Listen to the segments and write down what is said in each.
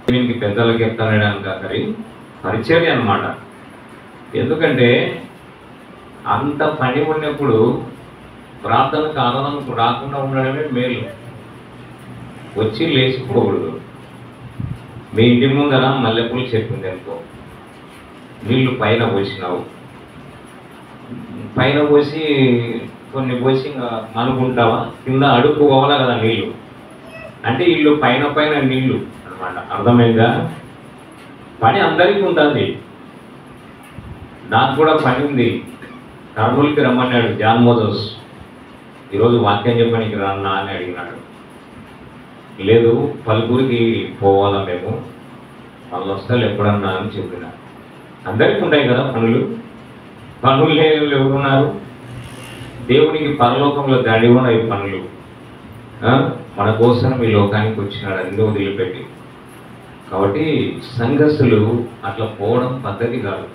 దీనికి పెద్దలకి ఎత్తానడానికి అక్కడి పరిచర్య అన్నమాట. ఎందుకంటే అంత పని ఉన్నప్పుడు ప్రార్థనకు ఆరాధనకు రాకుండా ఉండడమే మేలు. వచ్చి లేచిపోకూడదు. మీ ఇంటి ముందర మల్లెపూలు చెట్టు ఉంది అనుకో, నీళ్లు పైన పోసినావు, పైన పోసి కొన్ని పోసి ఇంకా అనుకుంటావా, కింద అడుగు పోవాలా కదా నీళ్ళు, అంటే ఇల్లు పైన పైన నీళ్ళు అనమాట. అర్థమైందా? పని అందరికీ ఉంటుంది. నాకు కూడా పని ఉంది. కర్నూలుకి రమ్మన్నాడు జాన్ మోజస్. ఈరోజు వాక్యం చెప్పడానికి రన్నా అని అడిగినాడు. లేదు, పలువురికి పోవాలా మేము, వాళ్ళు వస్తారు ఎప్పుడన్నా అని చెప్పిన. అందరికీ ఉంటాయి కదా పనులు. పనులు లేని ఎవరున్నారు? దేవునికి పరలోకంలో దండి ఉన్నాయి పనులు. మన కోసం ఈ లోకానికి వచ్చినాడు అన్ని వదిలిపెట్టి. కాబట్టి సంఘస్థులు అట్లా పోవడం పద్ధతి కాదు,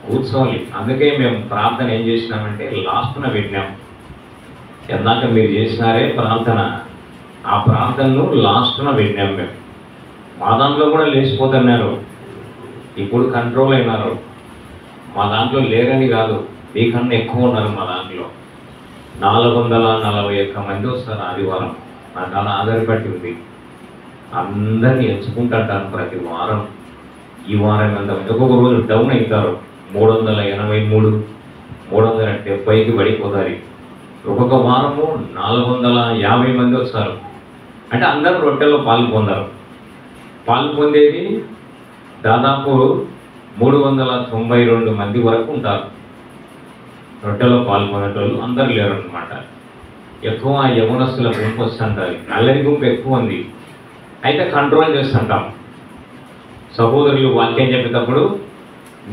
కూర్చోవాలి. అందుకే మేము ప్రార్థన ఏం చేసినామంటే లాస్ట్న పెట్టినాం. ఎందాక మీరు చేసినారే ప్రార్థన, ఆ ప్రార్థనను లాస్ట్న పెట్టినాం మేము. మా దాంట్లో కూడా లేచిపోతున్నారు, ఇప్పుడు కంట్రోల్ అయినారు. మా దాంట్లో లేరని కాదు, మీకన్నా ఎక్కువ ఉన్నారు మా దాంట్లో. 441 మంది వస్తారు ఆదివారం. నాకు అలా ఆధారపడి ఉంది. అందరినీ ఎంచుకుంటుంటాను ప్రతి వారం. ఈ వారం ఎంతమంది ఒక్కొక్క రోజు డౌన్ అవుతారు. 383, 370కి పడిపోతారు. ఒక్కొక్క వారము 450 మంది వస్తారు. అంటే అందరూ రొట్టెల్లో పాల్పొందారు. పాల్పొందేది దాదాపు 392 మంది వరకు ఉంటారు. రొట్టెలో పాల్గొనేటోళ్ళు అందరూ లేరు అనమాట. ఎక్కువ యవనస్తుల గుంపు వస్తుంటారు. నల్లని గుంపు ఎక్కువ ఉంది. అయితే కంట్రోల్ చేస్తుంటాం. సహోదరులు వాక్యం చెప్పేటప్పుడు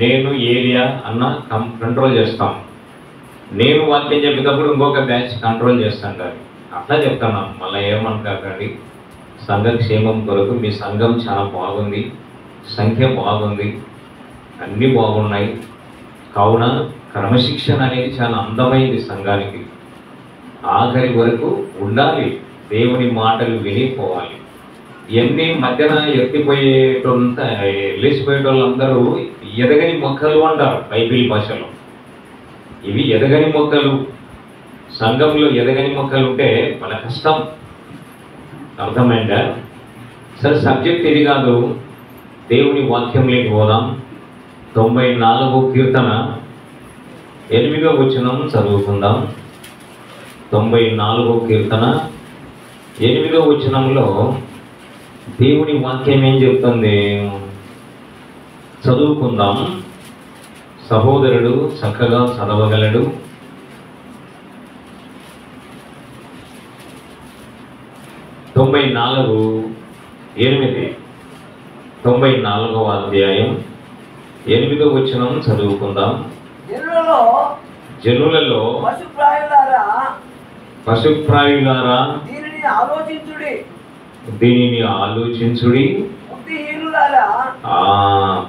నేను ఏరియా అన్న కంట్రోల్ చేస్తాం. నేను వాక్యం చెప్పేటప్పుడు ఇంకొక బ్యాచ్ కంట్రోల్ చేస్తుంటారు. అట్లా చెప్తున్నాం. మళ్ళీ ఏమనుకోకండి. సంఘ క్షేమం కొరకు మీ సంఘం చాలా బాగుంది, సంఖ్య బాగుంది, అన్నీ బాగున్నాయి. కావున క్రమశిక్షణ అనేది చాలా అందమైంది. సంఘానికి ఆఖరి వరకు ఉండాలి. దేవుని మాటలు వినిపోవాలి. ఇవన్నీ మధ్యన ఎత్తిపోయేటంతా లేచిపోయేటోళ్ళందరూ ఎదగని మొక్కలు అంటారు బైబిల్ భాషలో. ఇవి ఎదగని మొక్కలు. సంఘంలో ఎదగని మొక్కలు ఉంటే మన కష్టం. అర్థమైందా? సరే, సబ్జెక్ట్ ఇది కాదు. దేవుని వాక్యంలోకి పోదాం. 94వ కీర్తన 8వ వచనం చదువుకుందాం. 94వ కీర్తన 8వ వచనంలో దేవుని వాక్యం ఏం చెప్తుంది చదువుకుందాం. సహోదరుడు చక్కగా చదవగలడు. తొంభై 94వ అధ్యాయం 8వ వచనం చదువుకుందాం. జనులలో పశుప్రాయులారా దీనిని ఆలోచించుడి.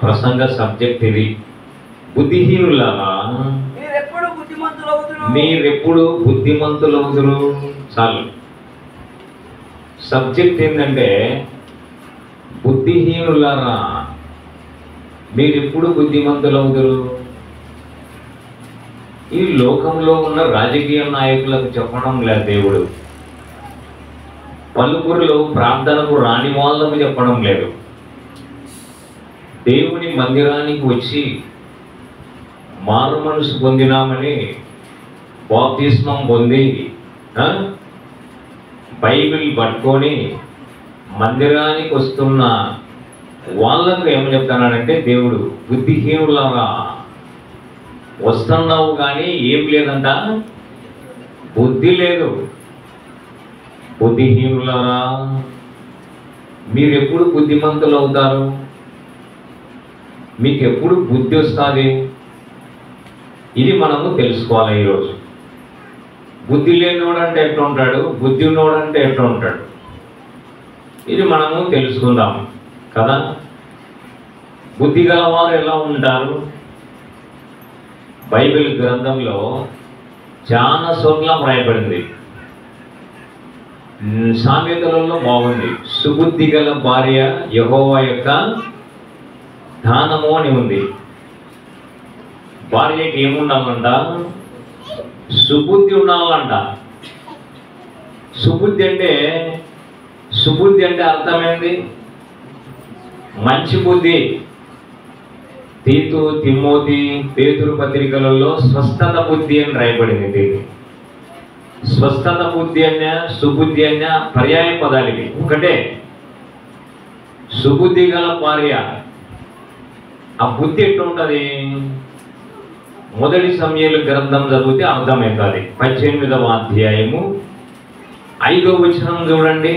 ప్రసంగ సబ్జెక్ట్ ఇది. బుద్ధిహీనులారా మీరెప్పుడు బుద్ధిమంతులవుదురు. చాలు. సబ్జెక్ట్ ఏంటంటే బుద్ధిహీనులారా మీరెప్పుడు బుద్ధిమంతులవుదురు. ఈ లోకంలో ఉన్న రాజకీయ నాయకులకు చెప్పడం లేదు దేవుడు. పలువురిలో ప్రార్థనకు రాని వాళ్ళకు చెప్పడం లేదు. దేవుని మందిరానికి వచ్చి మారు మనసు పొందినామని బాప్తిస్మం పొంది బైబిల్ పట్టుకొని మందిరానికి వస్తున్న వాళ్ళకు ఏమని చెప్తున్నాడంటే దేవుడు, బుద్ధిహీనులాగా వస్తున్నావు కానీ ఏం లేదంట, బుద్ధి లేదు. బుద్ధిహీనులారా మీరు ఎప్పుడు బుద్ధిమంతులు అవుతారు? మీకు ఎప్పుడు బుద్ధి వస్తుంది? ఇది మనము తెలుసుకోవాలి ఈరోజు. బుద్ధి లేనివాడంటే ఎట్లా ఉంటాడు, బుద్ధి ఉన్నవాడంటే ఎట్లా ఉంటాడు, ఇది మనము తెలుసుకుందాం కదా. బుద్ధి గలవారు ఎలా ఉంటారు? బైబిల్ గ్రంథంలో చాలా చోట్ల వ్రాయబడింది. సామెతలలో బాగుంది, సుబుద్ధి గల భార్య యెహోవా యొక్క దానము అని ఉంది. భార్యకి ఏముండాలంట? సుబుద్ధి ఉండాలంట. సుబుద్ధి అంటే అర్థమైంది మంచి బుద్ధి. తీతు, తిమోతి, పేతురు పత్రికలలో స్వస్థత బుద్ధి అని రాయబడింది. స్వస్థత బుద్ధి అన్న సుబుద్ధి అన్న పర్యాయ పదాలకి ఒకటే. సుబుద్ధి గల భార్య, ఆ బుద్ధి ఎట్లుంటుంది? మొదటి సమూయేలు గ్రంథం చదివితే అర్థమవుతుంది. 18వ అధ్యాయము 5వ వచనం చూడండి.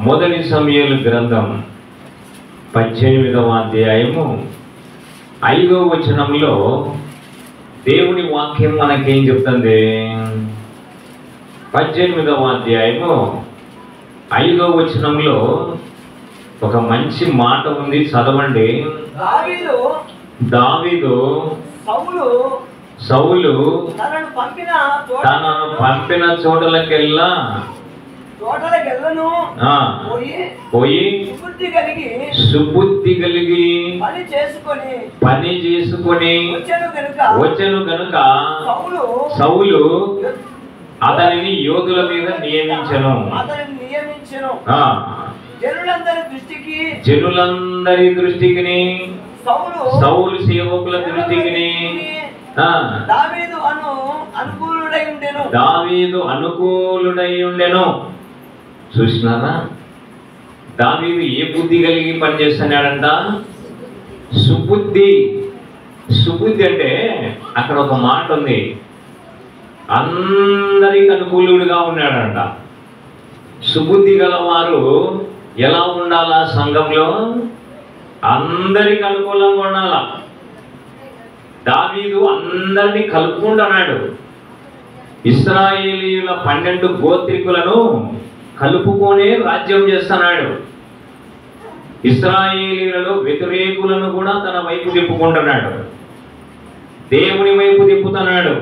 మొదటి సమూయేలు గ్రంథం 18వ అధ్యాయము 5వ వచనంలో దేవుని వాక్యం మనకేం చెప్తుంది? 18వ అధ్యాయము 5వ వచనంలో ఒక మంచి మాట ఉంది, చదవండి. దావీదు సౌలు తనను పంపిన చోటలకెల్లా పోయి సుబుద్ధి కలిగి పని చేసుకొని వచ్చెను గనుక సౌలు అతనిని యోధుల మీద నియమించెను. జనులందరి దృష్టికి, సౌలు సేవకుల దృష్టికి దావీదు అనుకూలుడై ఉండెను. చూసినారా? దావీదు ఏ బుద్ధి కలిగి పనిచేస్తున్నాడంట? సుబుద్ధి. సుబుద్ధి అంటే అక్కడ ఒక మాట ఉంది, అందరికి అనుకూలుడుగా ఉన్నాడంట. సుబుద్ధి గలవారు ఎలా ఉండాలా? సంఘంలో అందరికి అనుకూలంగా ఉండాలా. దావీదు అందరినీ కలుపుకుంటున్నాడు. ఇశ్రాయేలీయుల 12 గోత్రికులను కలుపుకొనే రాజ్యం చేస్తున్నాడు. ఇశ్రాయేలీయులలో వ్యతిరేకులను కూడా తన వైపు తిప్పుకుంటున్నాడు, దేవుని వైపు తిప్పుతున్నాడు.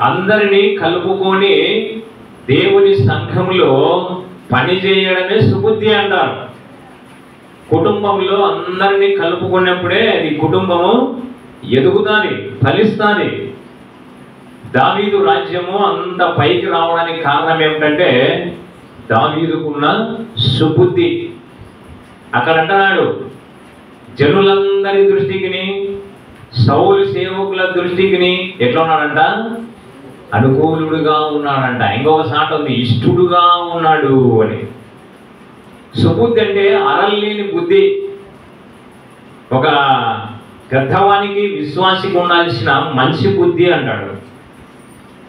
అందరినీ కలుపుకొని దేవుని సంఘంలో పని చేయడమే సుబుద్ధి అంటారు. కుటుంబంలో అందరినీ కలుపుకున్నప్పుడే అది కుటుంబము ఎదుగుతుంది, ఫలిస్తుంది. దావీదు రాజ్యము అంత పైకి రావడానికి కారణం ఏమిటంటే దావీదుకున్న సుబుద్ధి. అక్కడ అంటున్నాడు, జనులందరి దృష్టికి, సౌలు సేవకుల దృష్టికి ఎట్లా ఉన్నాడంట? అనుకూలుడుగా ఉన్నాడంట. ఇంకొక సాట ఉంది, ఇష్టడుగా ఉన్నాడు అని. సుబుద్ధి అంటే అరలేని బుద్ధి. ఒక గర్ధవానికి విశ్వాసికి ఉండాల్సిన మంచి బుద్ధి అంటాడు.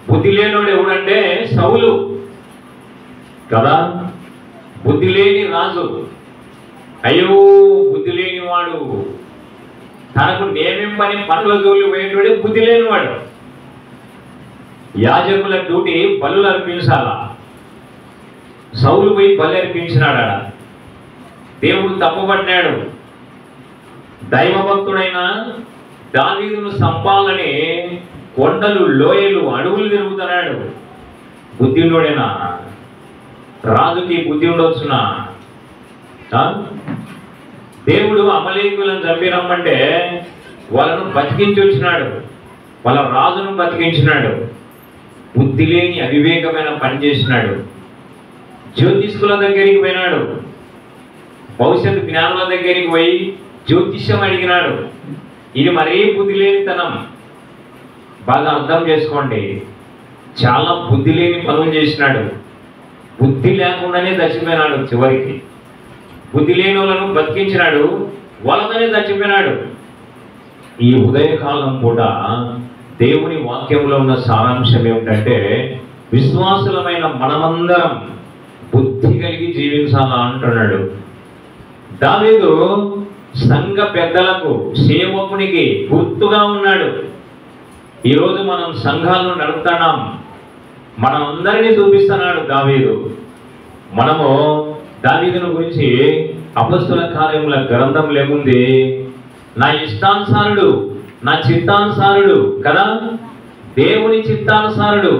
బుద్ధి లేనివాడు ఎవడంటే సౌలు కదా, బుద్ధి లేని రాజు. అయ్యో బుద్ధి లేనివాడు, తనకు నేమింపని పనుల జోలి పోయేటోడే బుద్ధి లేనివాడు. యాజకుల డ్యూటీ బలులు అర్పించాలా, సౌలు పోయి బలి అర్పించినాడా. దేవుడు తప్పుపట్టినాడు. దైవభక్తుడైన దావీదును సంపాలని కొండలు, లోయలు, అడవులు తిరుగుతున్నాడు. బుద్ధి ఉండోడేనా? రాజుకి బుద్ధి ఉండొచ్చునా? దేవుడు అమలేకులను చంపిరమ్మంటే వాళ్ళను బతికించి వచ్చినాడు, వాళ్ళ రాజును బతికించినాడు. బుద్ధి లేని అవివేకమైన పని చేసినాడు. జ్యోతిష్కుల దగ్గరికి పోయినాడు, భవిష్యత్తు జ్ఞానుల దగ్గరికి పోయి జ్యోతిష్యం అడిగినాడు. ఇది మరీ బుద్ధి లేనితనం. బాగా అర్థం చేసుకోండి. చాలా బుద్ధి లేని పనులు చేసినాడు. బుద్ధి లేకుండానే చచ్చిపోయినాడు. చివరికి బుద్ధి లేని వాళ్ళను బతికించినాడు, వాళ్ళతోనే చచ్చిపోయినాడు. ఈ ఉదయకాలం కూడా దేవుని వాక్యంలో ఉన్న సారాంశం ఏమిటంటే విశ్వాసులమైన మనమందరం బుద్ధి కలిగి జీవించాలా అంటున్నాడు. దావీదు సంఘ పెద్దలకు, సేవకునికి గుర్తుగా ఉన్నాడు. ఈరోజు మనం సంఘాలను నడుపుతున్నాం, మనం అందరినీ చూపిస్తున్నాడు దావీదు. మనము దావీదును గురించి అపొస్తలుల కార్యముల గ్రంథంలో ఏముంది? నా ఇష్టానుసారుడు, నా చిత్తానుసారుడు కదా, దేవుని చిత్తానుసారుడు.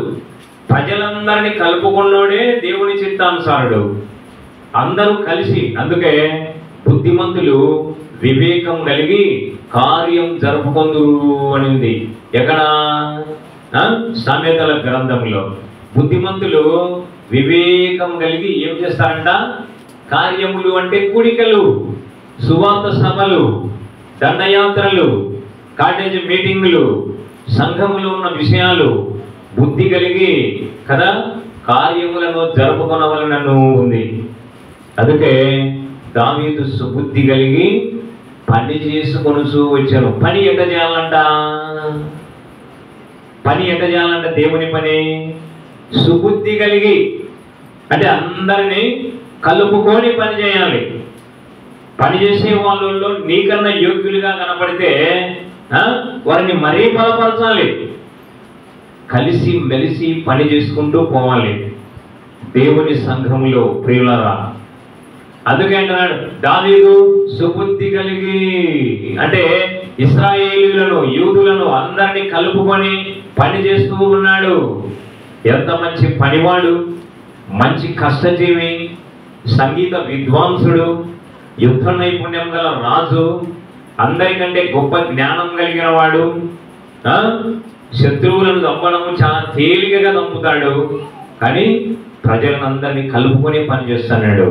ప్రజలందరినీ కలుపుకున్నోడే దేవుని చిత్తానుసారుడు. అందరూ కలిసి, అందుకే బుద్ధిమంతులు వివేకం కలిగి కార్యం జరుపుకొందురు అని ఉంది. ఎక్కడ? సామెతల గ్రంథంలో. బుద్ధిమంతులు వివేకం కలిగి ఏం చేస్తారంట? కార్యములు అంటే కూడికలు, సువార్త సభలు, దండయాత్రలు, కాటేజ్ మీటింగులు, సంఘములో ఉన్న విషయాలు బుద్ధి కలిగి కదా కార్యములను జరుపుకొనవలనను ఉంది. అందుకే దావీదు సుబుద్ధి కలిగి పని చేసుకొనుచూ వచ్చాను. పని ఎట్ట చేయాలంట? దేవుని పని సుబుద్ధి కలిగి, అంటే అందరినీ కలుపుకొని పని చేయాలి. పని చేసే వాళ్ళలో నీకన్నా యోగ్యులుగా కనపడితే వారిని మరీ బలపరచాలి. కలిసి మెలిసి పని చేసుకుంటూ పోవాలి దేవుని సంఘంలో. ప్రియులారా, అందుకే అంటున్నాడు దావీదు సుబుద్ధి కలిగి, అంటే ఇశ్రాయేలీయులను, యూదులను అందరినీ కలుపుకొని పని చేస్తూ ఉన్నాడు. ఎంత మంచి పనివాడు, మంచి కష్టజీవి, సంగీత విద్వాంసుడు, యుద్ధ నైపుణ్యం గల రాజు, అందరికంటే గొప్ప జ్ఞానం కలిగిన వాడు. శత్రువులను చంపడము చాలా తేలికగా చంపుతాడు, కానీ ప్రజలను అందరినీ కలుపుకొని పనిచేస్తున్నాడు.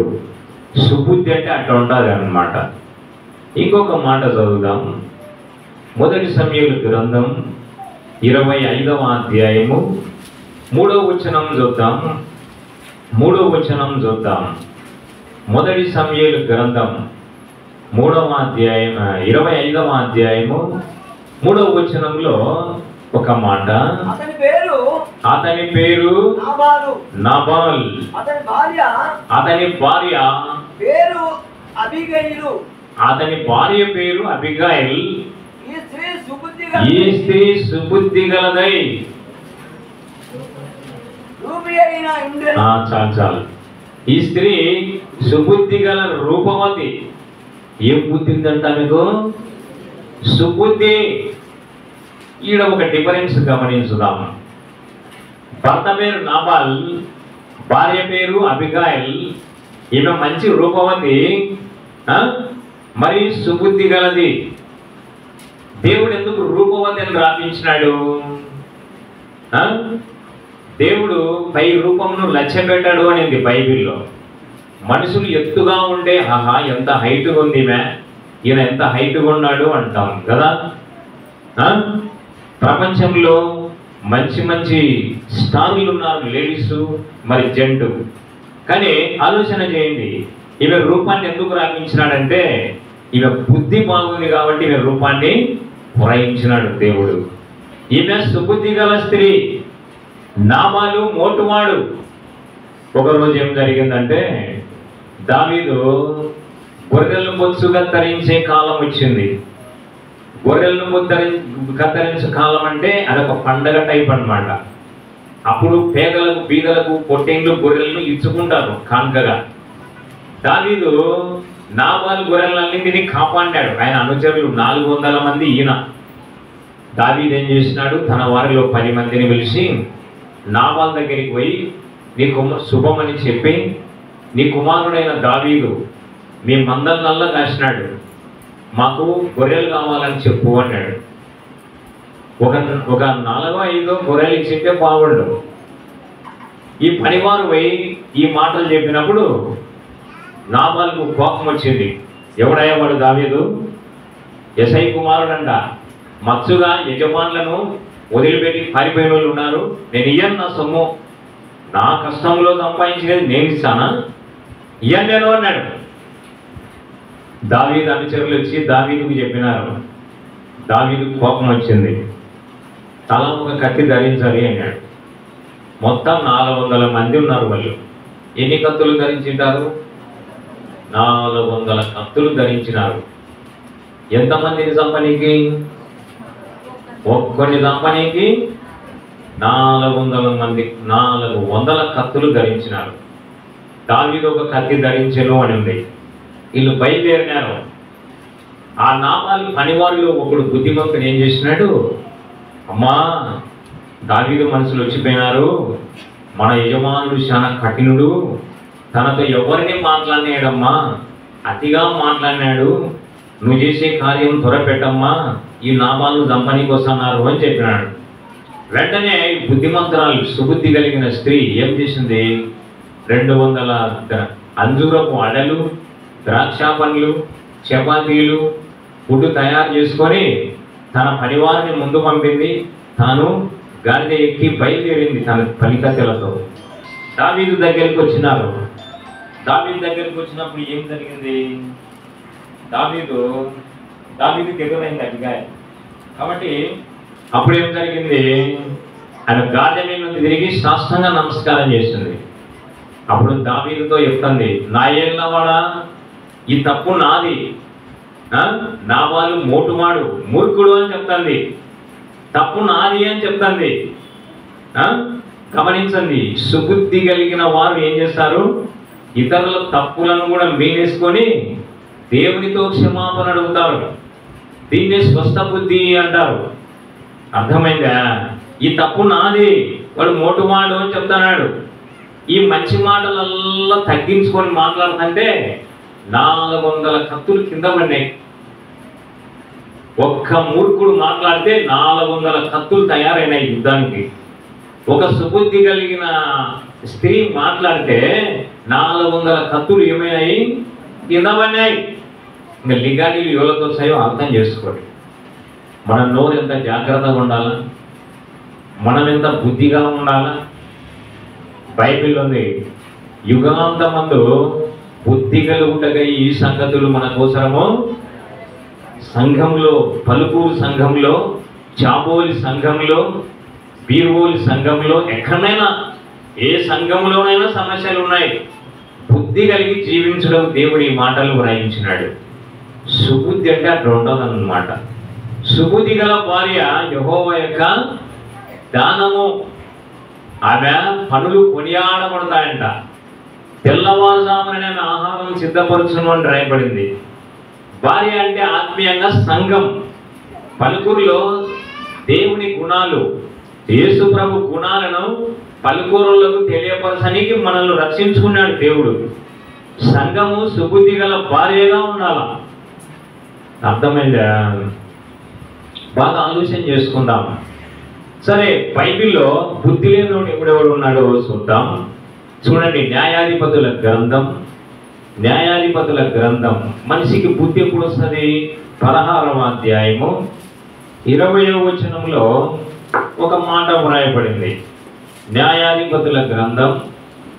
సుబుద్ధి అంటే అట్లా ఉంటుంది అన్నమాట. ఇంకొక మాట చదువుదాం. మొదటి సమూయేలు గ్రంథం 25వ అధ్యాయము 3వ వచనం చూద్దాం. 3వ వచనం చూద్దాం. మొదటి సమూయేలు గ్రంథం 3వ అధ్యాయం 25వ అధ్యాయము 3వ వచనంలో ఒక మాట. అతని పేరు నాబాల్, అతని భార్య పేరు అబిగైల్. ఈ స్త్రీ సుబుద్ధి గలదై. చాలు. ఈ స్త్రీ సుబుద్ధి గల రూపవతి. ఏం బుద్ధి ఉందంట మీకు? సుబుద్ధి. ఈడ ఒక డిఫరెన్స్ గమనించుదాము. భర్త పేరు నాబాల్, భార్య పేరు అబిగైల్. ఈమె మంచి రూపవతి, మరి సుబుద్ధి గలది. దేవుడు ఎందుకు రూపవతి అని రాపించినాడు? దేవుడు పై రూపమును లక్ష్య పెట్టాడు అనేది బైబిల్లో. మనుషులు ఎత్తుగా ఉంటే ఆహా ఎంత హైట్గా ఉంది ఈయన ఎంత హైట్గా ఉన్నాడు అంటాం కదా. ప్రపంచంలో మంచి మంచి స్టార్లు ఉన్నారు, లేడీస్ మరి జెంటు. కానీ ఆలోచన చేయండి, ఈమె రూపాన్ని ఎందుకు రాపించినాడంటే ఈమె బుద్ధి బాగుంది కాబట్టి ఈమె రూపాన్ని పురాయించినాడు దేవుడు. ఈమె సుబుద్ధి గల స్త్రీ. నాబాలు మోటువాడు. ఒకరోజు ఏం జరిగిందంటే దావీదు గొర్రెలను బొత్సుగా తరించే కాలం వచ్చింది. గొర్రెలను కత్తిరించే కాలం అంటే అదొక పండగ టైప్ అన్నమాట. అప్పుడు పేదలకు, బీదలకు, పొట్టేండ్లు గొర్రెలను ఇచ్చుకుంటారు కానుకగా. దావీదు నాబాలు గొర్రెలన్నింటినీ కాపాడాడు. ఆయన అనుచరులు 400 మంది. ఈయన దావీదు ఏం చేసినాడు, తన వారిలో 10 మందిని పిలిచి నాబాల్ దగ్గరికి పోయి నీ శుభమని చెప్పి, నీ కుమారుడైన దావీదు మీ మందలనల్లా కాసినాడు, మాకు గొర్రెలు కావాలని చెప్పు అన్నాడు. ఒక 4-5 గొర్రెలు ఇచ్చింటే బాగుండు. ఈ పనివారు పోయి ఈ మాటలు చెప్పినప్పుడు నాబాలుకు కోపం వచ్చింది. ఎవడయ్యా వాడు? దావీదు యెషై కుమారుడంట. మత్సుగా యజమానులను వదిలిపెట్టి పారిపోయిన వాళ్ళు ఉన్నారు. నేను ఇయ్యను, నా సొమ్ము, నా కష్టంలో సంపాదించినది నేను ఇస్తానా, ఇయ్యను నేను అన్నాడు. దావీదు అనుచరులు వచ్చి దావీదుకు చెప్పినారు. దావీదుకు కోపం వచ్చింది. తల ఒక కత్తి ధరించాలి అన్నాడు. మొత్తం 400 మంది ఉన్నారు. వాళ్ళు ఎన్ని కత్తులు ధరించింటారు? 400 కత్తులు ధరించినారు. ఎంతమందిని చంపనీకి? ఒక్కడిని చంపనీకి 400 మంది, 400 కత్తులు ధరించినారు. దావీదు ఒక కత్తి ధరించెను అని ఉంది. వీళ్ళు బయలుదేరినారు. ఆ నాబాలు పనివారిలో ఒకడు బుద్ధిమంతుడు ఏం చేసినాడు, అమ్మా దావీదు మనుషులు వచ్చిపోయినారు, మన యజమానుడు చాలా కఠినుడు, తనతో ఎవరిని మాట్లాడినాడమ్మా, అతిగా మాట్లాడినాడు, నువ్వు చేసే కార్యం త్వరపెట్టమ్మా, ఈ నాబాలను చంపనీకి వస్తున్నారు అని చెప్పినాడు. వెంటనే బుద్ధిమంతురాలు సుబుద్ధి కలిగిన స్త్రీ ఏం చేసింది, 200 అంజూరపు అడలు, ద్రాక్ష పండ్లు, చపాతీలు, ఫుడ్ తయారు చేసుకొని తన పరివారాన్ని ముందు పంపింది. తాను గాడిద ఎక్కి బయలుదేరింది తన పలికత్తెలతో. దావీదు దగ్గరికి వచ్చినారు. దావీదు దగ్గరికి వచ్చినప్పుడు ఏం జరిగింది, దావీదుకి ఎదురైంది అడిగాయి. కాబట్టి అప్పుడు ఏం జరిగింది, ఆయన గాడిద మీద నుండి తిరిగి సాష్టాంగ నమస్కారం చేస్తుంది. అప్పుడు దావీదుతో చెప్తుంది, నా ఏళ్ళవాడా, ఈ తప్పు నాది, నాబాలు మోటుమాడు మూర్ఖుడు అని చెప్తుంది, తప్పు నాది అని చెప్తుంది. గమనించండి, సుబుద్ధి కలిగిన వారు ఏం చేస్తారు, ఇతరుల తప్పులను కూడా మీనేసుకొని దేవునితో క్షమాపణ అడుగుతారు. దీన్ని స్వస్థ బుద్ధి అంటారు. అర్థమైందా? ఈ తప్పు నాది, వాడు మోటుమాడు అని చెప్తున్నాడు. ఈ మంచి మాటలల్లా తగ్గించుకొని మాట్లాడుతుంటే 400 కత్తులు కింద పడినాయి. ఒక్క మూర్ఖుడు మాట్లాడితే 400 కత్తులు తయారైనాయి యుద్ధానికి. ఒక సుబుద్ధి కలిగిన స్త్రీ మాట్లాడితే 400 కత్తులు ఏమైనాయి, కింద పడినాయి. ఇంకా లిగాడీలు ఎవరితో వస్తాయో అర్థం చేసుకోండి. మన నోరు ఎంత జాగ్రత్తగా ఉండాలా, మనం ఎంత బుద్ధిగా ఉండాలా. బైబిల్ ఉంది, యుగాంతమందు బుద్ధి కలుగుటగా ఈ సంగతులు మన కోసరము సంఘంలో, పలుకూరు సంఘంలో, చాబోలి సంఘంలో, బీర్వోలి సంఘంలో, ఎక్కడైనా ఏ సంఘంలోనైనా సమస్యలు ఉన్నాయి. బుద్ధి కలిగి జీవించడం దేవుడు ఈ మాటలు వ్రాయించినాడు. సుబుద్ధి అంటే అట్లా ఉండదన్నమాట. సుబుద్ధి గల భార్య యెహోవా యొక్క దానము, ఆమె పనులు కొనియాడబడతాయంట. తెల్లవారుజామున ఆహారం సిద్ధపరచును అని రాయబడింది. భార్య అంటే ఆత్మీయంగా సంఘం. పలుకురులో దేవుని గుణాలు, యేసు ప్రభు గుణాలను పలుకురులకు తెలియపరచడానికి మనల్ని రక్షించుకున్నాడు దేవుడు. సంఘము సుబుద్ధి గల భార్యగా ఉండాలా. అర్థమైందా? బాగా ఆలోచన చేసుకుందాం. సరే, బైబిల్లో బుద్ధి లేనివాడు ఎవడెవడు ఉన్నాడో చూద్దాం. చూడండి, న్యాయాధిపతుల గ్రంథం. మనిషికి బుద్ధి ఎప్పుడు వస్తుంది? 16వ అధ్యాయము 20వ వచనంలో ఒక మాట వ్రాయబడింది. న్యాయాధిపతుల గ్రంథం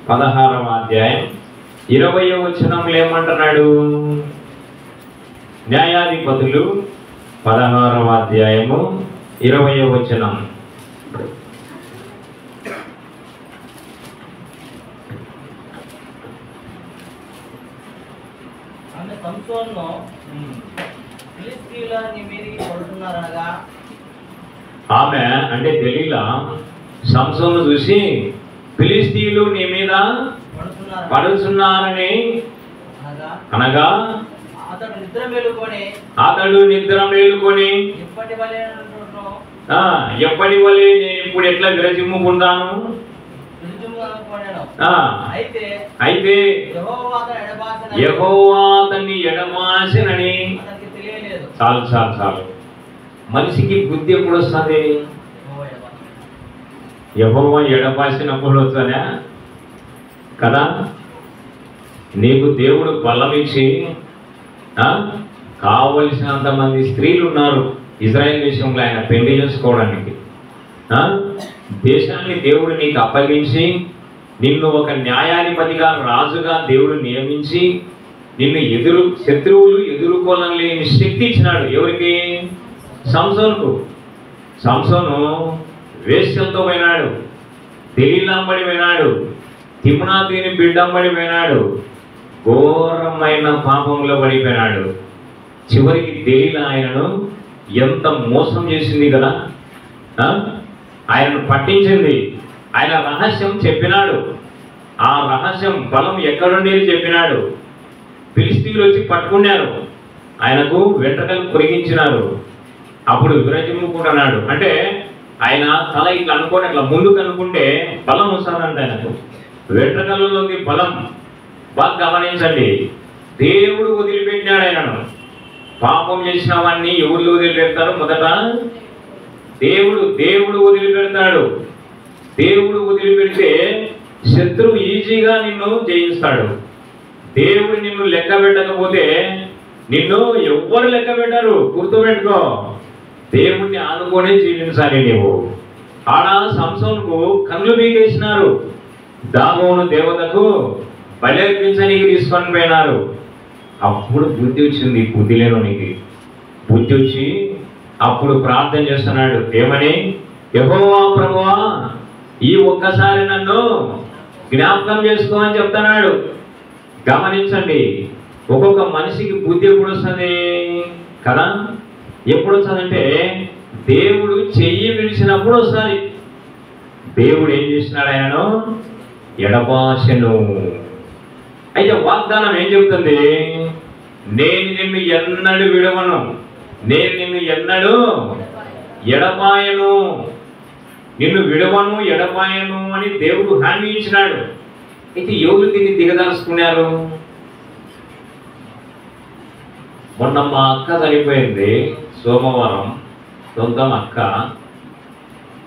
16వ అధ్యాయం 20వ వచనంలో ఏమంటున్నాడు? న్యాయాధిపతులు 16వ అధ్యాయము 20వ వచనం. ఆమె అంటే దెలీలా సంసోను చూసి, ఫిలిష్తీయులు నీ మీద పడుతున్నారని అనగా అతడు నిద్ర మేలుకొని ఎప్పటి వలె నేను ఇప్పుడు ఎట్లా విరజిమ్ముకుంటాను, అయితే యెహోవా అతన్ని ఎడబాసెనని. చాలు. మనిషికి బుద్ధి ఎప్పుడు వస్తుంది? యెహోవా ఎడబాసినప్పుడు వస్తుందా కదా? నీకు దేవుడు బలం ఇచ్చి కావలసినంత మంది స్త్రీలు ఉన్నారు ఇజ్రాయెల్ దేశంలో ఆయన పెళ్లి చేసుకోవడానికి. దేశాన్ని దేవుడు నీకు అప్పగించి, నిన్ను ఒక న్యాయాధిపతిగా, రాజుగా దేవుడు నియమించి, నిన్ను శత్రువులు ఎదుర్కోలేని శక్తి ఇచ్చినాడు. ఎవరికి? సంసోనుకు. సంసోను వేశ్యలతో పోయినాడు, దెలీలాంబడి పోయినాడు, తిమ్నాతీని బిడ్డంబడి పోయినాడు, ఘోరమైన పాపంలో పడిపోయినాడు. చివరికి దెలీలా ఆయనను ఎంత మోసం చేసింది కదా, ఆయనను పట్టించింది. ఆయన రహస్యం చెప్పినాడు. ఆ రహస్యం బలం ఎక్కడుండేది చెప్పినాడు. ఫిలిష్తీయులు వచ్చి పట్టుకున్నారు, ఆయనకు వెంట్రుకలు కొరిగించినారు. అప్పుడు విరజిమ్ముకుంటున్నాడు. అంటే ఆయన తల ఇట్లా అనుకోని అట్లా ముందుకు అనుకుంటే బలం వస్తుందంట ఆయనకు. వెంట్రుకలలోకి బలం. బాగా గమనించండి, దేవుడు వదిలిపెట్టినాడు ఆయనను. పాపం చేసిన వాడిని ఎవరు వదిలిపెడతారు? మొదట దేవుడు వదిలిపెడతాడు. దేవుడు వదిలిపెడితే శత్రువు ఈజీగా నిన్ను జయిస్తాడు. దేవుడు నిన్ను లెక్క పెట్టకపోతే నిన్ను ఎవ్వరు లెక్క పెట్టారు. గుర్తుపెట్టుకో, దేవుణ్ణి ఆనుకొని జీవించాలి నీవు. ఆడ సంసోనుకు కళ్ళు బీగేసినారు. దాగోను దేవతకు బలర్పించడానికి తీసుకొని పోయినారు. అప్పుడు బుద్ధి వచ్చింది. బుద్ధి లేనోనికి బుద్ధి వచ్చి అప్పుడు ప్రార్థన చేస్తున్నాడు. ఏమని? యెహోవా ప్రభువా, ఈ ఒక్కసారి నన్ను జ్ఞాపకం చేసుకోమని చెప్తున్నాడు. గమనించండి, ఒక్కొక్క మనిషికి బుద్ధి ఎప్పుడు వస్తుంది కదా? ఎప్పుడు వస్తుందంటే దేవుడు చెయ్యి విడిచినప్పుడు వస్తుంది. దేవుడు ఏం చేసినాడు? ఆయనను ఎడబాసెను. అయితే వాగ్దానం ఏం చెబుతుంది? నేను నిన్ను ఎన్నడూ విడవను, నేను నిన్ను ఎన్నడూ ఎడబాయను, నిన్ను విడవను ఎడబాయను అని దేవుడు హామీ ఇచ్చినాడు. అయితే ఎవరు దీన్ని దిగదార్చుకున్నారు? మొన్న మా అక్క చనిపోయింది సోమవారం. సొంతం అక్క.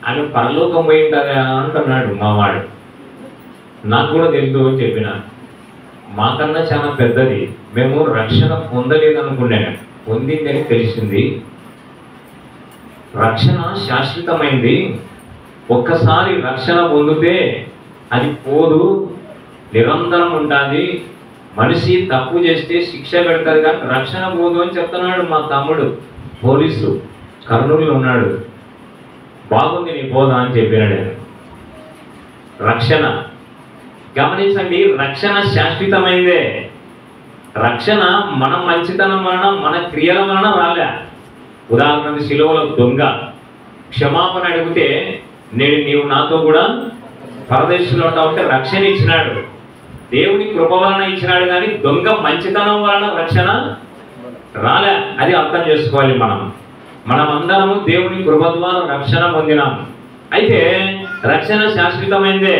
ఆమె పరలోకం పోయింటారా అంటున్నాడు మావాడు. నాకు కూడా తెలుసు అని చెప్పిన. మాకన్నా చాలా పెద్దది. మేము రక్షణ పొందలేదనుకున్నాను, పొందిందని తెలిసింది. రక్షణ శాశ్వతమైంది. ఒక్కసారి రక్షణ పొందితే అది పోదు, నిరంతరం ఉంటుంది. మనిషి తప్పు చేస్తే శిక్ష పెడతారు కానీ రక్షణ పోదు అని చెప్తున్నాడు మా తమ్ముడు. పోలీసు కర్నూలులో ఉన్నాడు. బాగుంది నీ పోదా అని చెప్పినాడు నేను. రక్షణ గమనించండి, రక్షణ శాశ్వతమైందే. రక్షణ మన మంచితనం వలన, మన క్రియల వలన రాలే. ఉదాహరణకు శిలువలో దొంగ క్షమాపణ అడిగితే నీవు నాతో కూడా పరదేశంలో ఉంటావు అంటే రక్షణ ఇచ్చినాడు. దేవుని కృప వలన ఇచ్చినాడు కానీ దొంగ మంచితనం వలన రక్షణ రాలే. అది అర్థం చేసుకోవాలి. మనమందరము దేవుని కృప ద్వారా రక్షణ పొందినాము. అయితే రక్షణ శాశ్వతమైందే.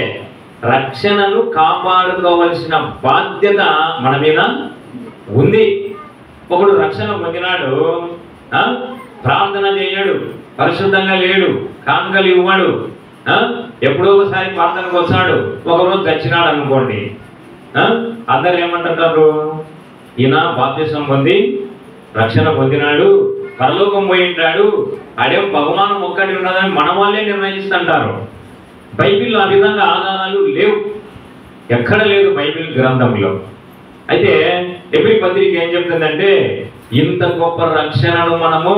రక్షణను కాపాడుకోవలసిన బాధ్యత మన మీద ఉంది. ఒకడు రక్షణ పొందినాడు, ప్రార్థన చేయడు, పరిశుద్ధంగా లేడు, కానుకలు ఇవ్వడు, ఎప్పుడో ఒకసారి ప్రార్థనకు వచ్చాడు, ఒకరోజు చచ్చినాడు అనుకోండి. అందరు ఏమంటారు? ఈయన బాప్తిసం పొంది రక్షణ పొందినాడు, పరలోకం పోయి ఉంటాడు, ఆడేం బహుమానం ఒక్కటి ఉన్నదని మన వాళ్ళే నిర్ణయిస్తుంటారు. బైబిల్లో ఆ విధంగా ఆధారాలు లేవు, ఎక్కడ లేదు బైబిల్ గ్రంథంలో. అయితే ఎబ్రీ పత్రిక ఏం చెప్తుందంటే, ఇంత గొప్ప రక్షణను మనము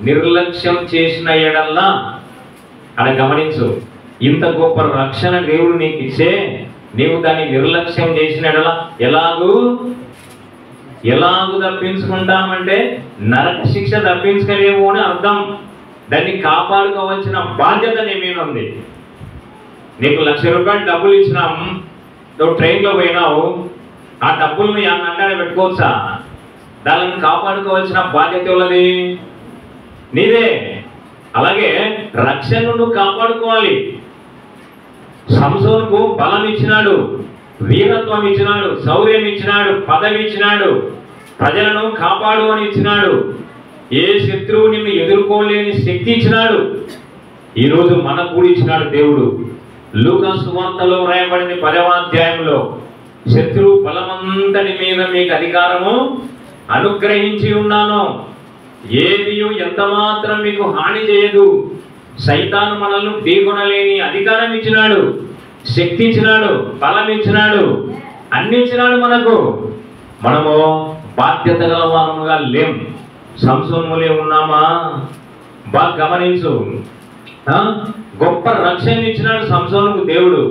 నిర్లక్ష్యం చేసిన ఎడల్లా, అలా గమనించు, ఇంత గొప్ప రక్షణ దేవుడు నీకు ఇచ్చే నీవు దాన్ని నిర్లక్ష్యం చేసిన ఎడల ఎలాగూ తప్పించుకుంటామంటే నరక శిక్ష తప్పించుకోలేము అని అర్థం. దాన్ని కాపాడుకోవాల్సిన బాధ్యత నీ మీద ఉంది. నీకు ₹1,00,000 డబ్బులు ఇచ్చినాం, నువ్వు ట్రైన్లో పోయినావు, ఆ డబ్బులను అక్కడ పెట్టుకోవచ్చా? దానిని కాపాడుకోవాల్సిన బాధ్యత ఉన్నది నీదే. అలాగే రక్షణను నువ్వు కాపాడుకోవాలి. సంసోనుకు బలం ఇచ్చినాడు, వీరత్వం ఇచ్చినాడు, శౌర్యం ఇచ్చినాడు, పదవి ఇచ్చినాడు, ప్రజలను కాపాడు అని ఇచ్చినాడు, ఏ శత్రువు నిన్ను ఎదుర్కోలేని శక్తి ఇచ్చినాడు. ఈరోజు మనకు కూడా ఇచ్చినాడు దేవుడు. లూకా సువార్తలో రాయబడిన 10వ అధ్యాయంలో, శత్రువు బలమంతటి మీద మీకు అధికారము అనుగ్రహించి ఉన్నాను, ఏది ఎంత మాత్రం మీకు హాని చేయదు. సైతాను మనల్ని ఢీకొనలేని అధికారం ఇచ్చినాడు, శక్తి ఇచ్చినాడు, బలం ఇచ్చినాడు, అన్ని ఇచ్చినాడు మనకు. మనము బాధ్యత గల వారముగా లేం. సంసోనులే ఉన్నామా? బాగా గమనించు. గొప్ప రక్షణ ఇచ్చినాడు సంసోనుకు దేవుడు.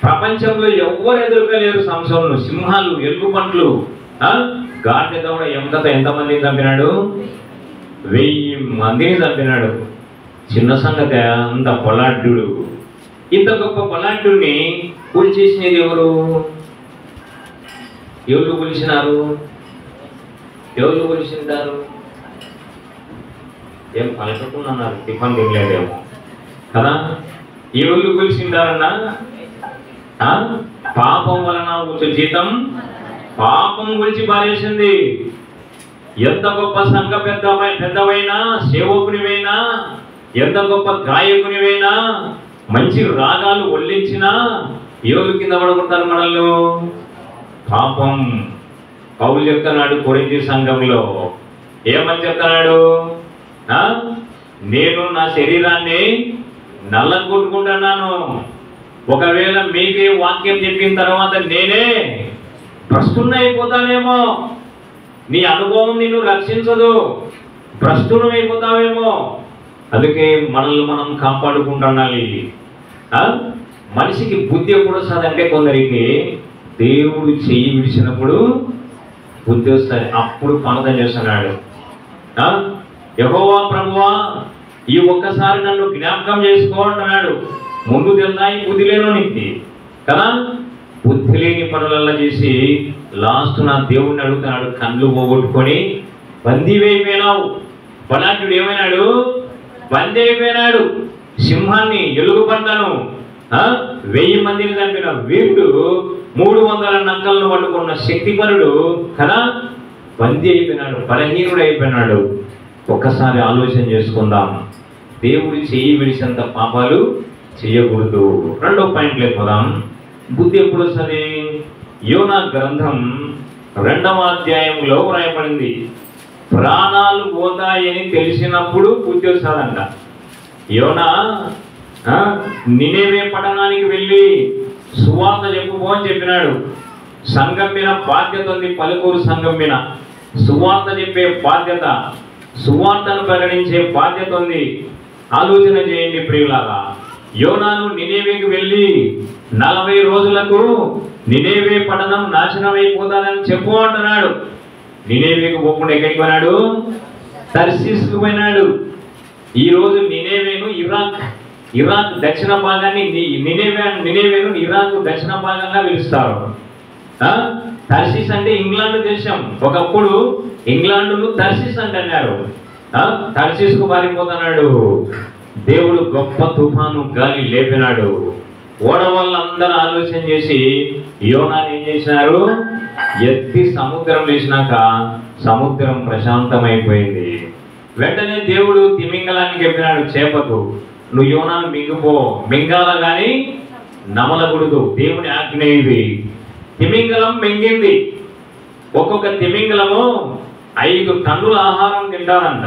ప్రపంచంలో ఎవ్వరు ఎదురుకోలేరు సంసోను. సింహాలు, ఎలుగుబంట్లు, గాడిద దవడ ఎంతమందిని చంపినాడు? 1000 మందిని చంపినాడు. చిన్న సంగతి, అంత పొలాడ్డుడు. ఇంత గొప్ప పొలాడ్డుని కూల్చేసినది ఎవరు కూల్చినారు? ఎవరు కూల్చింటారు? ఏం పలకకున్నారు, టిఫన్ తినలేదేమో కదా. ఎవరు పిలిచిందారన్నా? పాపం వలన వచ్చే జీతం పాపం గురించి పారేసింది. ఎంత గొప్ప సంఘ పెద్దవైనా, సేవకునివైనా, ఎంత గొప్ప గాయకునివైనా, మంచి రాగాలు ఒళ్ళించినా ఎవరు కింద పడుకుంటారు మనల్ని? పాపం. పౌలు చెప్తున్నాడు కొరింథీ సంఘంలో, ఏమని చెప్తున్నాడు? నేను నా శరీరాన్ని నల్లగొట్టుకుంటున్నాను. ఒకవేళ మీకే వాక్యం చెప్పిన తర్వాత నేనే భ్రష్టుని అయిపోతానేమో, నీ అనుభవం నిన్ను రక్షించదు, భ్రష్టును అయిపోతావేమో. అందుకే మనల్ని మనం కాపాడుకుంటున్నాలి. మనిషికి బుద్ధి ఎప్పుడు వస్తుందంటే, కొందరికి దేవుడు చెయ్యి విడిచినప్పుడు బుద్ధి వస్తుంది, అప్పుడు పనతం చేస్తున్నాడు. యెహోవా ప్రభువా, ఈ ఒక్కసారి నన్ను జ్ఞాపకం చేసుకో అంటున్నాడు. ముందు తెలుదాయి బుద్ధి లేను నీకు కదా. బుద్ధి లేని పనులల్లా చేసి లాస్ట్ నా దేవుడిని అడుగుతున్నాడు, కళ్ళు పోగొట్టుకొని బందీ అయిపోయినావు. బలాఢ్యుడు ఏమైనాడు? బందీ అయిపోయినాడు. సింహాన్ని ఎలుగుబండను 1000 మందిని చంపిన వీరుడు, 300 నక్కలను పట్టుకున్న శక్తిపరుడు కదా, బందీ అయిపోయినాడు, బలహీనుడు అయిపోయినాడు. ఒక్కసారి ఆలోచన చేసుకుందాం. దేవుడి చెయ్యి విడిచేంత పాపాలు చేయకూడదు. రెండో పాయింట్లోకి పోదాం. బుద్ధి ఎప్పుడు వస్తుంది? యోనా గ్రంథం 2వ అధ్యాయంలో వ్రాయబడింది. ప్రాణాలు పోతాయని తెలిసినప్పుడు బుద్ధి వస్తుందంట. యోనా నినేవే పట్టణానికి వెళ్ళి సువార్త చెప్పుకో అని చెప్పినాడు. సంఘం మీద బాధ్యత ఉంది, పలుకూరు సంఘం మీద సువార్త చెప్పే బాధ్యత, సువార్తను ప్రకటించే బాధ్యత ఉంది. ఆలోచన చేయండి ప్రియులారా. యోనాను నినేవేకి వెళ్ళి 40 రోజులకు నినేవే పట్టణం నాశనం అయిపోతాదని చెప్పు అంటున్నాడు. నినేవేకి పోకుండా ఎక్కడికి పోయినాడు? తర్షీసుకు పోయినాడు. ఈరోజు నినేవేను ఇరాక్ దక్షిణ భాగాన్ని నినేవేను ఇరాక్ దక్షిణ భాగంగా పిలుస్తారు. తర్షీస్ అంటే ఇంగ్లాండ్ దేశం. ఒకప్పుడు ఇంగ్లాండును తర్షీస్ అంటున్నారు. తర్షీస్కు పారిపోతున్నాడు. దేవుడు గొప్ప తుఫాను గాలి లేపినాడు. ఓడవాళ్ళందరూ ఆలోచన చేసి యోనాని ఏం చేసినారు? ఎత్తి సముద్రం వేసినాక సముద్రం ప్రశాంతమైపోయింది. వెంటనే దేవుడు తిమింగలాన్ని చెప్పినాడు, చేపకు, నువ్వు యోనాను మింగిపో, మింగాల కానీ నమలకూడదు, దేవుని ఆజ్ఞ ఇది. తిమింగలం మింగింది. ఒక్కొక్క తిమింగలము 5 టన్నుల ఆహారం తింటారంట.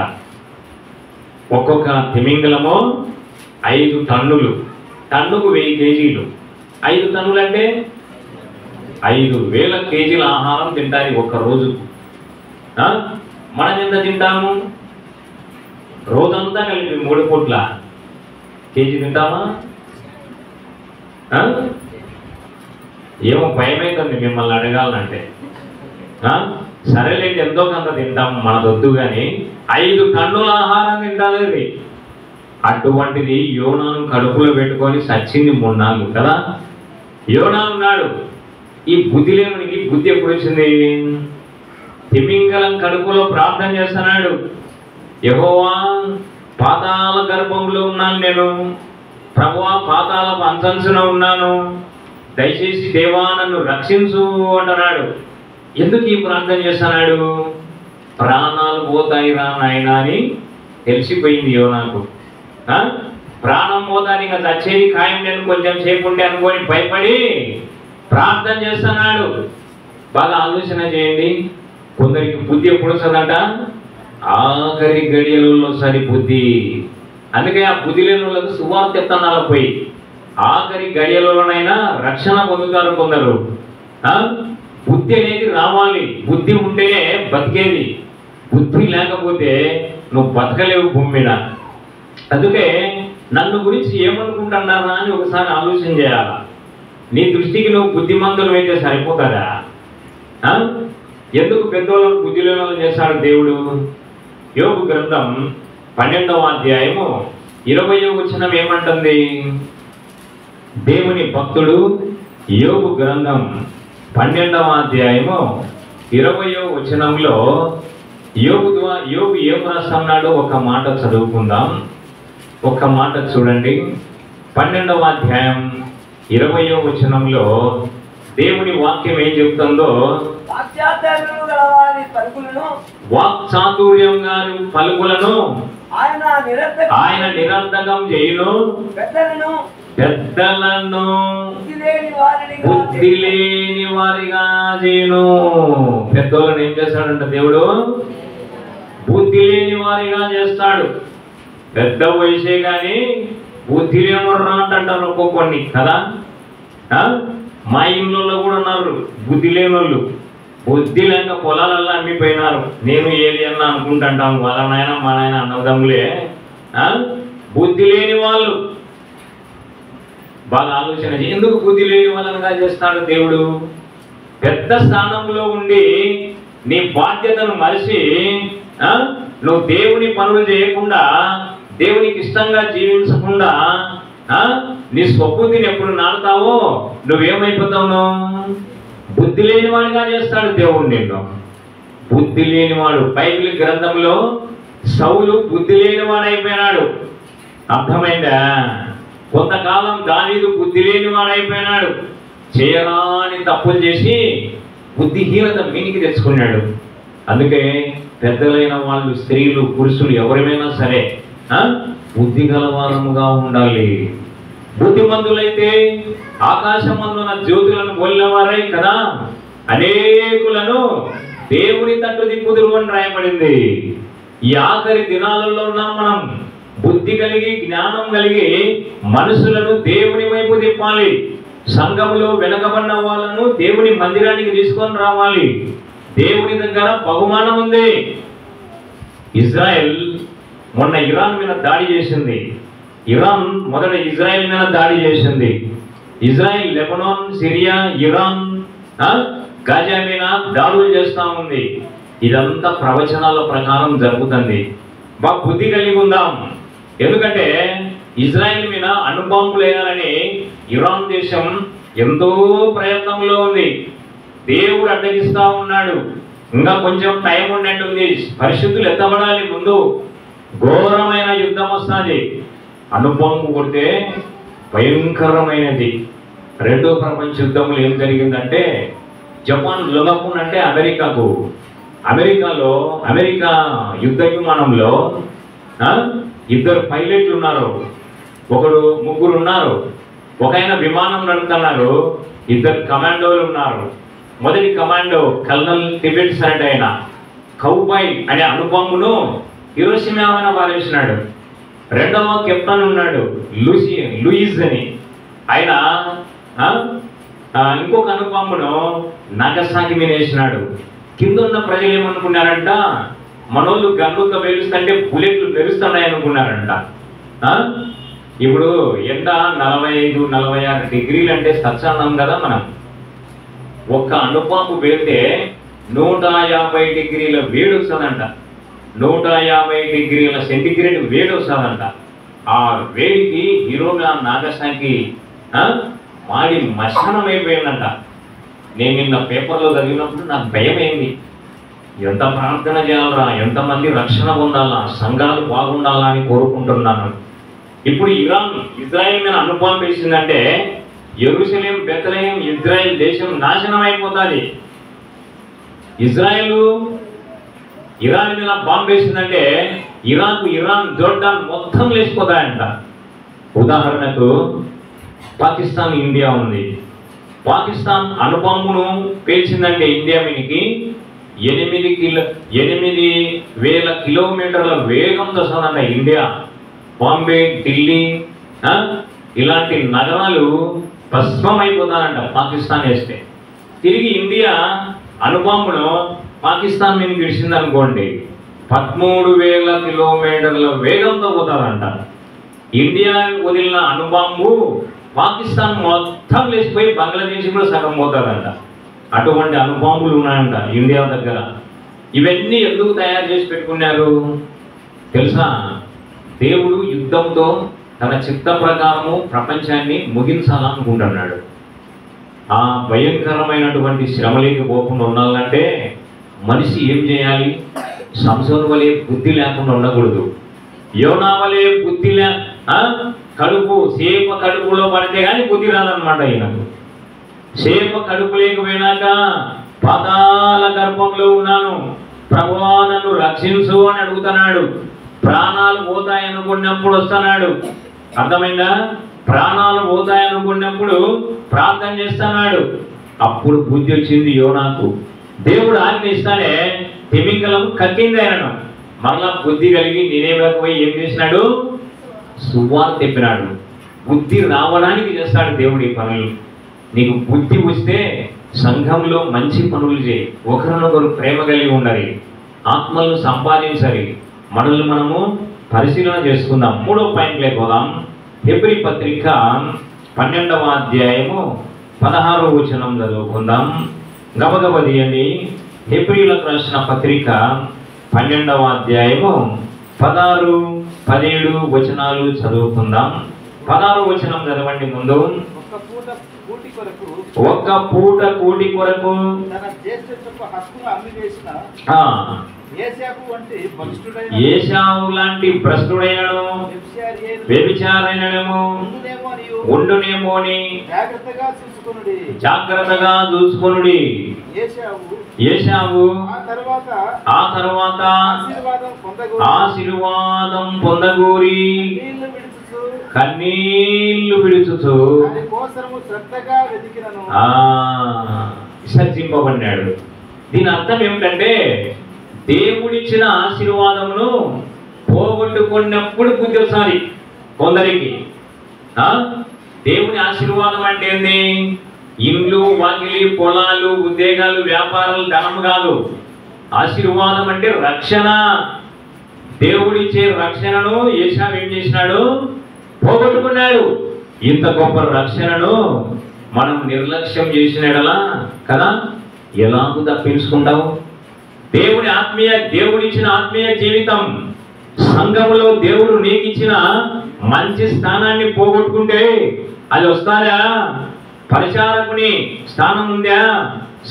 ఒక్కొక్క తిమింగలము 5 టన్నులు, టన్నుకు 1000 కేజీలు. 5 టన్నులు అంటే 5000 కేజీల ఆహారం తింటాయి ఒక్క రోజు. మనం ఎంత తింటాము? రోజంతా కలిపి 3 పూట్ల కేజీ తింటామా? ఏమో భయమైందండి మిమ్మల్ని అడగాలంటే. సరేలేండి, ఎంతో కొంత తింటాము, మనదొద్దు కానీ 5 టన్నుల ఆహారం తింటాది. అటువంటిది యోనాను కడుపులో పెట్టుకొని సచ్చింది 3 నాళ్ళు కదా. యోనా ఉన్నాడు. ఈ బుద్ధి లేనునికి బుద్ధి ఎప్పుడు వచ్చింది? తిమింగలం కడుపులో ప్రార్థన చేస్తున్నాడు. యెహోవా, పాతాళ గర్భంలో ఉన్నాను నేను, ప్రభువా పాతాళపు అంచంచున ఉన్నాను, దయచేసి దేవా నన్ను రక్షించు అంటున్నాడు. ఎందుకు ఈ ప్రార్థన చేస్తున్నాడు? ప్రాణాలు పోతాయి రా నాయనా అని తెలిసిపోయింది యోనాకు. ప్రాణం పోతాని ఇంకా చచ్చేది ఖాయం, నేను కొంచెం సేపు ఉంటే అనుకొని భయపడి ప్రార్థన చేస్తున్నాడు. బాగా ఆలోచన చేయండి. కొందరికి బుద్ధి ఎప్పుడు వస్తుందంట? ఆఖరి గడియలలో సరి బుద్ధి. అందుకే ఆ బుద్ధి లేని వాళ్ళకు సువార్త చెప్తున్నాను పోయి ఆఖరి గడియలలోనైనా రక్షణ పొందుతారు కొందరు. బుద్ధి అనేది రావాలి. బుద్ధి ఉంటేనే బతికేది. బుద్ధి లేకపోతే నువ్వు బతకలేవు భూమి మీద. అందుకే నన్ను గురించి ఏమనుకుంటున్నారా అని ఒకసారి ఆలోచన చేయాలా. నీ దృష్టికి నువ్వు బుద్ధిమంతులు అయితే సరిపోతారా? ఎందుకు పెద్దోళ్ళకు బుద్ధి లేని వాళ్ళని చేస్తాడు దేవుడు? యోబు గ్రంథం 12వ అధ్యాయము 20వ వచనం ఏమంటుంది? దేవుని భక్తుడు యోబు గ్రంథం 12వ అధ్యాయము 20వ వచనంలో యోబు ఏం రాస్తున్నాడో ఒక మాట చదువుకుందాం. ఒక మాట చూడండి. 12వ అధ్యాయం 20వ వచనంలో దేవుని వాక్యం ఏం చెప్తుందో, వాక్చాతుర్యం గారి పలుకులను ఆయన నిరర్ధకం చేయును, పెద్దలను బుద్ధి లేని వారిగా చేయును. పెద్దలను ఏం చేస్తాడంట దేవుడు? బుద్ధి లేని వారిగా చేస్తాడు. పెద్ద వయసే కానీ బుద్ధి లేమర్రా అంటారు ఒక్కొక్కడిని కదా. మా ఇంట్లో కూడా ఉన్నారు బుద్ధి లేని వాళ్ళు. బుద్ధి లేక పొలాలల్లో అమ్మిపోయినారు. నేను ఏది అన్నా అనుకుంటుంటాం, వాళ్ళ నాయన మా నాయన అన్నదమ్ములే. బుద్ధి లేని వాళ్ళు బాగా ఆలోచన చేయి. ఎందుకు బుద్ధి లేని వాళ్ళనిగా చేస్తాడు దేవుడు? పెద్ద స్థానంలో ఉండి నీ బాధ్యతను మరిచి నువ్వు దేవుని పనులు చేయకుండా, దేవునికి ఇష్టంగా జీవించకుండా నీ స్వబుద్ధిని ఎప్పుడు నాడుతావో నువ్వేమైపోతావు? బుద్ధి లేనివాడిగా చేస్తాడు దేవుడు నిన్ను. బుద్ధి లేనివాడు. బైబిల్ గ్రంథంలో సౌలు బుద్ధి లేనివాడైపోయినాడు. అర్థమైందా? కొంతకాలం దావీదు బుద్ధి లేనివాడైపోయినాడు. చేయరాని తప్పులు చేసి బుద్ధిహీనత మీనికి తెచ్చుకున్నాడు. అందుకే పెద్దలైన వాళ్ళు, స్త్రీలు, పురుషులు ఎవరైనా సరే బుద్ధి గలవారముగా ఉండాలి. బుద్ధిమంతులైతే ఆకాశమందున జ్యోతులను పోలినవారై కదా అనేకులను దేవుని తట్టు దిప్పుదురు అని రాయబడింది. ఈ ఆఖరి దినాలలో ఉన్నాం మనం. బుద్ధి కలిగి, జ్ఞానం కలిగి మనుషులను దేవుని వైపు తిప్పాలి. సంఘంలో వెనకబడిన వాళ్ళను దేవుని మందిరానికి తీసుకొని రావాలి. దేవుని దగ్గర బహుమానం ఉంది. ఇజ్రాయెల్ మొన్న ఇరాన్ మీద దాడి చేసింది. ఇరాన్ మొదట ఇజ్రాయెల్ మీద దాడి చేసింది. Israel Lebanon, Syria, Iran, Gaza మీద దాడులు చేస్తూ ఉంది. ఇదంతా ప్రవచనాల ప్రకారం జరుగుతుంది. బాగా బుద్ధి కలిగి ఉందాం. ఎందుకంటే ఇజ్రాయెల్ మీద అణుబాంబులు వేయాలని ఇరాన్ దేశం ఎంతో ప్రయత్నంలో ఉంది. దేవుడు అడ్డగిస్తా ఉన్నాడు. ఇంకా కొంచెం టైం ఉన్నట్టుంది. పరిస్థితులు ఎత్తబడాలి. ముందు ఘోరమైన యుద్ధం వస్తుంది. అణుబాంబు కొడితే భయంకరమైనది. రెండో ప్రపంచ యుద్ధంలో ఏం జరిగిందంటే, జపాన్ లొంగకుందంటే అమెరికాలో అమెరికా యుద్ధ విమానంలో ఇద్దరు పైలట్లు ఉన్నారు. ముగ్గురు ఉన్నారు. ఒక ఆయన విమానం నడుపుతున్నారు. ఇద్దరు కమాండోలు ఉన్నారు. మొదటి కమాండో కల్నల్ టిబెట్స్ అంటే ఆయన కౌబాయ్ అనే అణుబాంబును హిరోషిమా మీద పారేసినాడు. రెండవ కెప్టెన్ ఉన్నాడు లూయిస్ అని. ఆయన ఇంకొక అణుబాంబును నాగసాకి మీద వేసినాడు. కింద ఉన్న ప్రజలు ఏమనుకున్నారంట, మనోళ్ళు గన్నుతో పేలుస్తుంటే బుల్లెట్లు పెరుస్తున్నాయి అనుకున్నారంట. ఇప్పుడు ఎండ 45-46 డిగ్రీలు అంటే సత్సాన్నం కదా. మనం ఒక్క అణుబాంబు పేలితే 150 డిగ్రీల వేడి వస్తుందంట. 150 డిగ్రీల సెంటిగ్రేడ్ వేడి వస్తుందంట. ఆ వేడికి హీరోగా నాగసాకి మాడి మశానం అయిపోయిందంట. నేను నిన్న పేపర్లో చదివినప్పుడు నాకు భయం అయింది. ఎంత ప్రార్థన చేయాలరా, ఎంతమంది రక్షణ పొందాలా, సంఘాలు బాగుండాలా అని కోరుకుంటున్నాను. ఇప్పుడు ఇజ్రాయెల్ మీద అణుబాంబు వేసిందంటే యెరూషలేం, బెత్లెహేం, ఇజ్రాయెల్ దేశం నాశనం అయిపోతుంది. ఇరాన్ మీద బాంబు వేసిందంటే ఇరాన్, జోర్డాన్ మొత్తం లేచిపోతాయంట. ఉదాహరణకు పాకిస్తాన్, ఇండియా ఉంది. పాకిస్తాన్ అణుబాంబును పేల్చిందంటే ఇండియా మీదకి 8,000 కిలోమీటర్ల వేగంతో వస్తుందంట. ఇండియా, బాంబే, ఢిల్లీ ఇలాంటి నగరాలు భస్మం అయిపోతానంట పాకిస్తాన్ వేస్తే. తిరిగి ఇండియా అణుబాంబును పాకిస్తాన్ మీద విడిచింది అనుకోండి, 13,000 కిలోమీటర్ల వేగంతో పోతారంట. ఇండియా వదిలిన అణుబాంబు పాకిస్తాన్ మొత్తం లేచిపోయి బంగ్లాదేశ్ కూడా సగం పోతారంట. అటువంటి అణుబాంబులు ఉన్నాయంట ఇండియా దగ్గర. ఇవన్నీ ఎందుకు తయారు చేసి పెట్టుకున్నారు తెలుసా? దేవుడు యుద్ధంతో తన చిత్త ప్రకారము ప్రపంచాన్ని ముగించాలనుకుంటున్నాడు. ఆ భయంకరమైనటువంటి శ్రమలేకి పోకుండా ఉండాలంటే మనిషి ఏం చేయాలి? సంసోను వలె బుద్ధి లేకుండా ఉండకూడదు. యోనా వలె బుద్ధి సేప కడుపులో పడితే కానీ బుద్ధి రాదనమాట. ఈయనకు సేప కడుపు లేకపోయినాక పాతాళ గర్భంలో ఉన్నాను, ప్రభువా నన్ను రక్షించు అని అడుగుతున్నాడు. ప్రాణాలు పోతాయనుకున్నప్పుడు వస్తున్నాడు. అర్థమైందా? ప్రాణాలు పోతాయనుకున్నప్పుడు ప్రార్థన చేస్తున్నాడు. అప్పుడు బుద్ధి వచ్చింది యోనాకు. దేవుడు ఆజ్ఞ ఇస్తానే తిమింగలం కక్కింది ఆయనను. మరలా బుద్ధి కలిగి నినేవేకు పోయి ఏం చేసినాడు? సువార్త చెప్పినాడు. బుద్ధి రావడానికి చేస్తాడు దేవుడు ఈ పనులు. నీకు బుద్ధి వస్తే సంఘంలో మంచి పనులు చేయి, ఒకరినొకరు ప్రేమ కలిగి ఉండాలి, ఆత్మలను సంపాదించాలి. మనల్ని మనము పరిశీలన చేసుకుందాం. 3వ పాయింట్లోకి పోదాం. హెబ్రీ పత్రిక 12వ అధ్యాయము 16వ వచనం చదువుకుందాం. గబగబ తీయండి. హెబ్రీలకు రాసిన పత్రిక 12వ అధ్యాయము 16, 17 వచనాలు చదువుకుందాం. 16వ వచనం చదవండి ముందు. ఒక్క పూట కూటి కొరకు ఏశావు లాంటి భ్రష్టుడైనను వ్యభిచారైనను ఉండునేమో అని జాగ్రత్తగా చూసుకొనుడి. ఏశావు ఆ తర్వాత ఆశీర్వాదం పొందగోరి కన్నీళ్లు విడుచుతూ విసర్జింపబడినాడు. దీని అర్థం ఏమిటంటే దేవుడిచ్చిన ఆశీర్వాదమును పోగొట్టుకున్నప్పుడు బుద్ధి వస్తుంది కొందరికి. దేవుని ఆశీర్వాదం అంటే ఏంది? ఇండ్లు, వాకిలి, పొలాలు, ఉద్యోగాలు, వ్యాపారాలు, ధనం కాదు. ఆశీర్వాదం అంటే రక్షణ. దేవుడిచ్చే రక్షణను ఏశావు ఏం చేసినాడు? పోగొట్టుకున్నాడు. ఇంత గొప్ప రక్షణను మనం నిర్లక్ష్యం చేసినడలా కదా ఎలాగూ తప్పించుకుంటావు? దేవుడిచ్చిన ఆత్మీయ జీవితం, సంఘములో దేవుడు నీకు ఇచ్చిన మంచి స్థానాన్ని పోగొట్టుకుంటే అది వస్తారా? పరిచారకుని స్థానం ఉందా?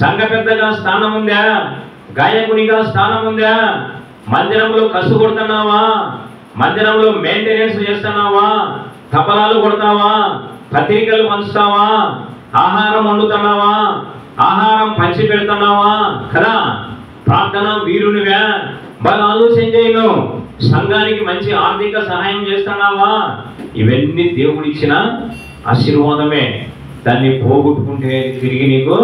సంఘ పెద్దగా స్థానం ఉందా? గాయకునిగా స్థానం ఉందా? మందిరంలో కసు కొడుతున్నావా? మందిరంలో మెయింటెనెన్స్ చేస్తున్నావా? తపలాలు కొడతావా? పత్రికలు పంచుతావా? ఆహారం వండుతున్నావా? ఆహారం పంచి పెడుతున్నావా? కదా ప్రార్థన వీరునివా? బాగా ఆలోచన చేయను. సంఘానికి మంచి ఆర్థిక సహాయం చేస్తున్నావా? ఇవన్నీ దేవుడిచ్చిన ఆశీర్వాదమే. దాన్ని పోగొట్టుకుంటే తిరిగి నీకు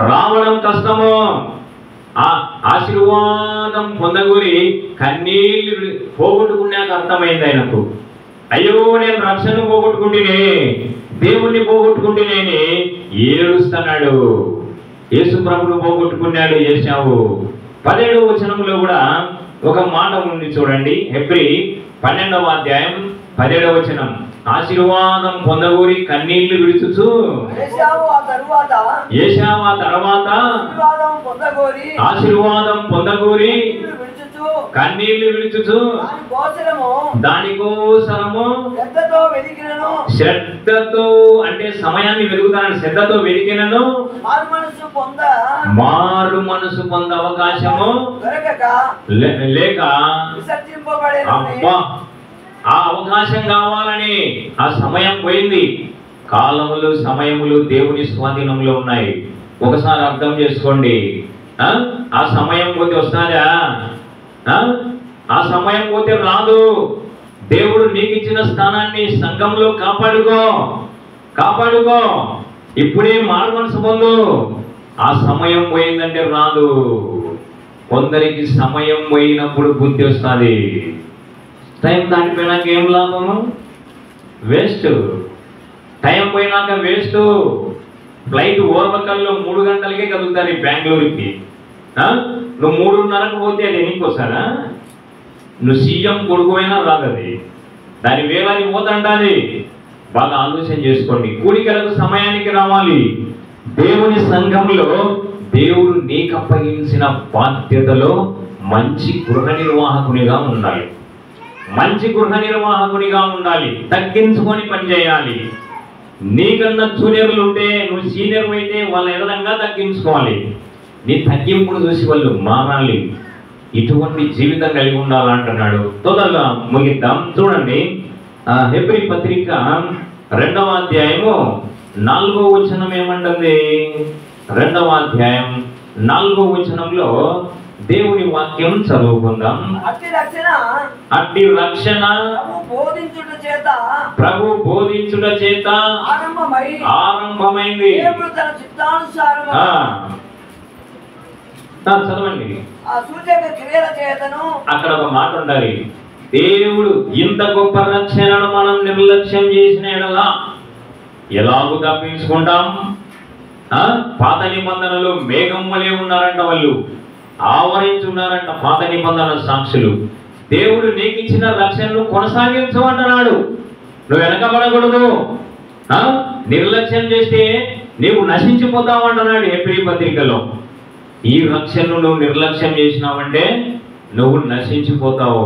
రావడం కష్టము. ఆ ఆశీర్వాదం పొందగూరి కన్నీళ్ళు పోగొట్టుకున్నాక అర్థమైంది ఆయనకు. అయ్యో నేను రక్షణ పోగొట్టుకుంటేనే, దేవుణ్ణి పోగొట్టుకుంటేనే ఏడుస్తున్నాడు. యేసు ప్రభును పోగొట్టుకున్నాడు ఏశావు. 17వ వచనంలో కూడా ఒక మాట ఉంది చూడండి. హెబ్రీ 12వ అధ్యాయం 17వ వచనం. ఆశీర్వాదం పొందగూరి కన్నీళ్లు విడుచుచు ఏశావు ఆ తర్వాత ఆశీర్వాదం పొందగూరి కన్నీళ్లు విడుచుచు దానికోసరము శ్రద్ధతో అంటే సమయాన్ని వెతుకుతానని శ్రద్ధతో వెతికినను మారు మనసు పొంద అవకాశము లేక అబ్బా ఆ అవకాశం కావాలని ఆ సమయం పోయింది. కాలములు సమయములు దేవుని స్వాధీనంలో ఉన్నాయి. ఒకసారి అర్థం చేసుకోండి. ఆ సమయం పోతే వస్తాదా? ఆ సమయం పోతే రాదు. దేవుడు నీకు ఇచ్చిన స్థానాన్ని సంఘంలో కాపాడుకో. ఇప్పుడే మారు మనసు పొందు. ఆ సమయం పోయిందంటే రాదు. కొందరికి సమయం పోయినప్పుడు బుద్ధి వస్తుంది. టైం దాటిపోయినాక ఏం లాభము? వేస్ట్. టైం పోయినాక వేస్ట్. ఫ్లైట్ ఓర్వకల్లో 3 గంటలకే కదులుతారు ఈ బెంగళూరుకి. నువ్వు 3:30కు పోతే అది ఎన్నికోసారా? నువ్వు సీఎం కొడుకుపోయినా రాదు. అది దాని వేలాది పోతంటాది. బాగా ఆలోచన చేసుకోండి. కూడికలకు సమయానికి రావాలి. దేవుని సంఘంలో దేవుడు నీకు అప్పగించిన బాధ్యతలో మంచి గృహ నిర్వాహకునిగా ఉండాలి. తగ్గించుకొని పనిచేయాలి. నీకన్నా జూనియర్లు ఉంటే నువ్వు సీనియర్ అయితే వాళ్ళ విధంగా తగ్గించుకోవాలి. నీ తగ్గింపును చూసి వాళ్ళు మారాలి. ఇటువంటి జీవితం కలిగి ఉండాలంటున్నాడు. తొందరగా ముగిద్దాం. చూడండి, హెబ్రీ పత్రిక 2వ అధ్యాయము 4వ వచనం ఏమంటుంది? 2వ అధ్యాయం 4వ వచనంలో దేవుని వాక్యం చదువుకుందాం. అట్టి రక్షణ ప్రభు బోధించుట చేత ఆరంభమైంది. చదవండి. అక్కడ ఒక మాట ఉండాలి. దేవుడు ఇంత గొప్ప రక్షణను మనం నిర్లక్ష్యం చేసిన ఎడలా ఎలాగూ తప్పించుకుంటాం? పాత నిబంధనలు మేఘం వలె ఉన్నారంట, వాళ్ళు ఆవరించున్నారంట పాత నిబంధన సాక్షులు. దేవుడు నీకు ఇచ్చిన రక్షణను కొనసాగించు అంటున్నాడు. నువ్వు వెనకబడకూడదు. నిర్లక్ష్యం చేస్తే నీవు నశించిపోతావు అంటున్నాడు హెబ్రీ పత్రికలో. ఈ రక్షణను నువ్వు నిర్లక్ష్యం చేసినావంటే నువ్వు నశించిపోతావు.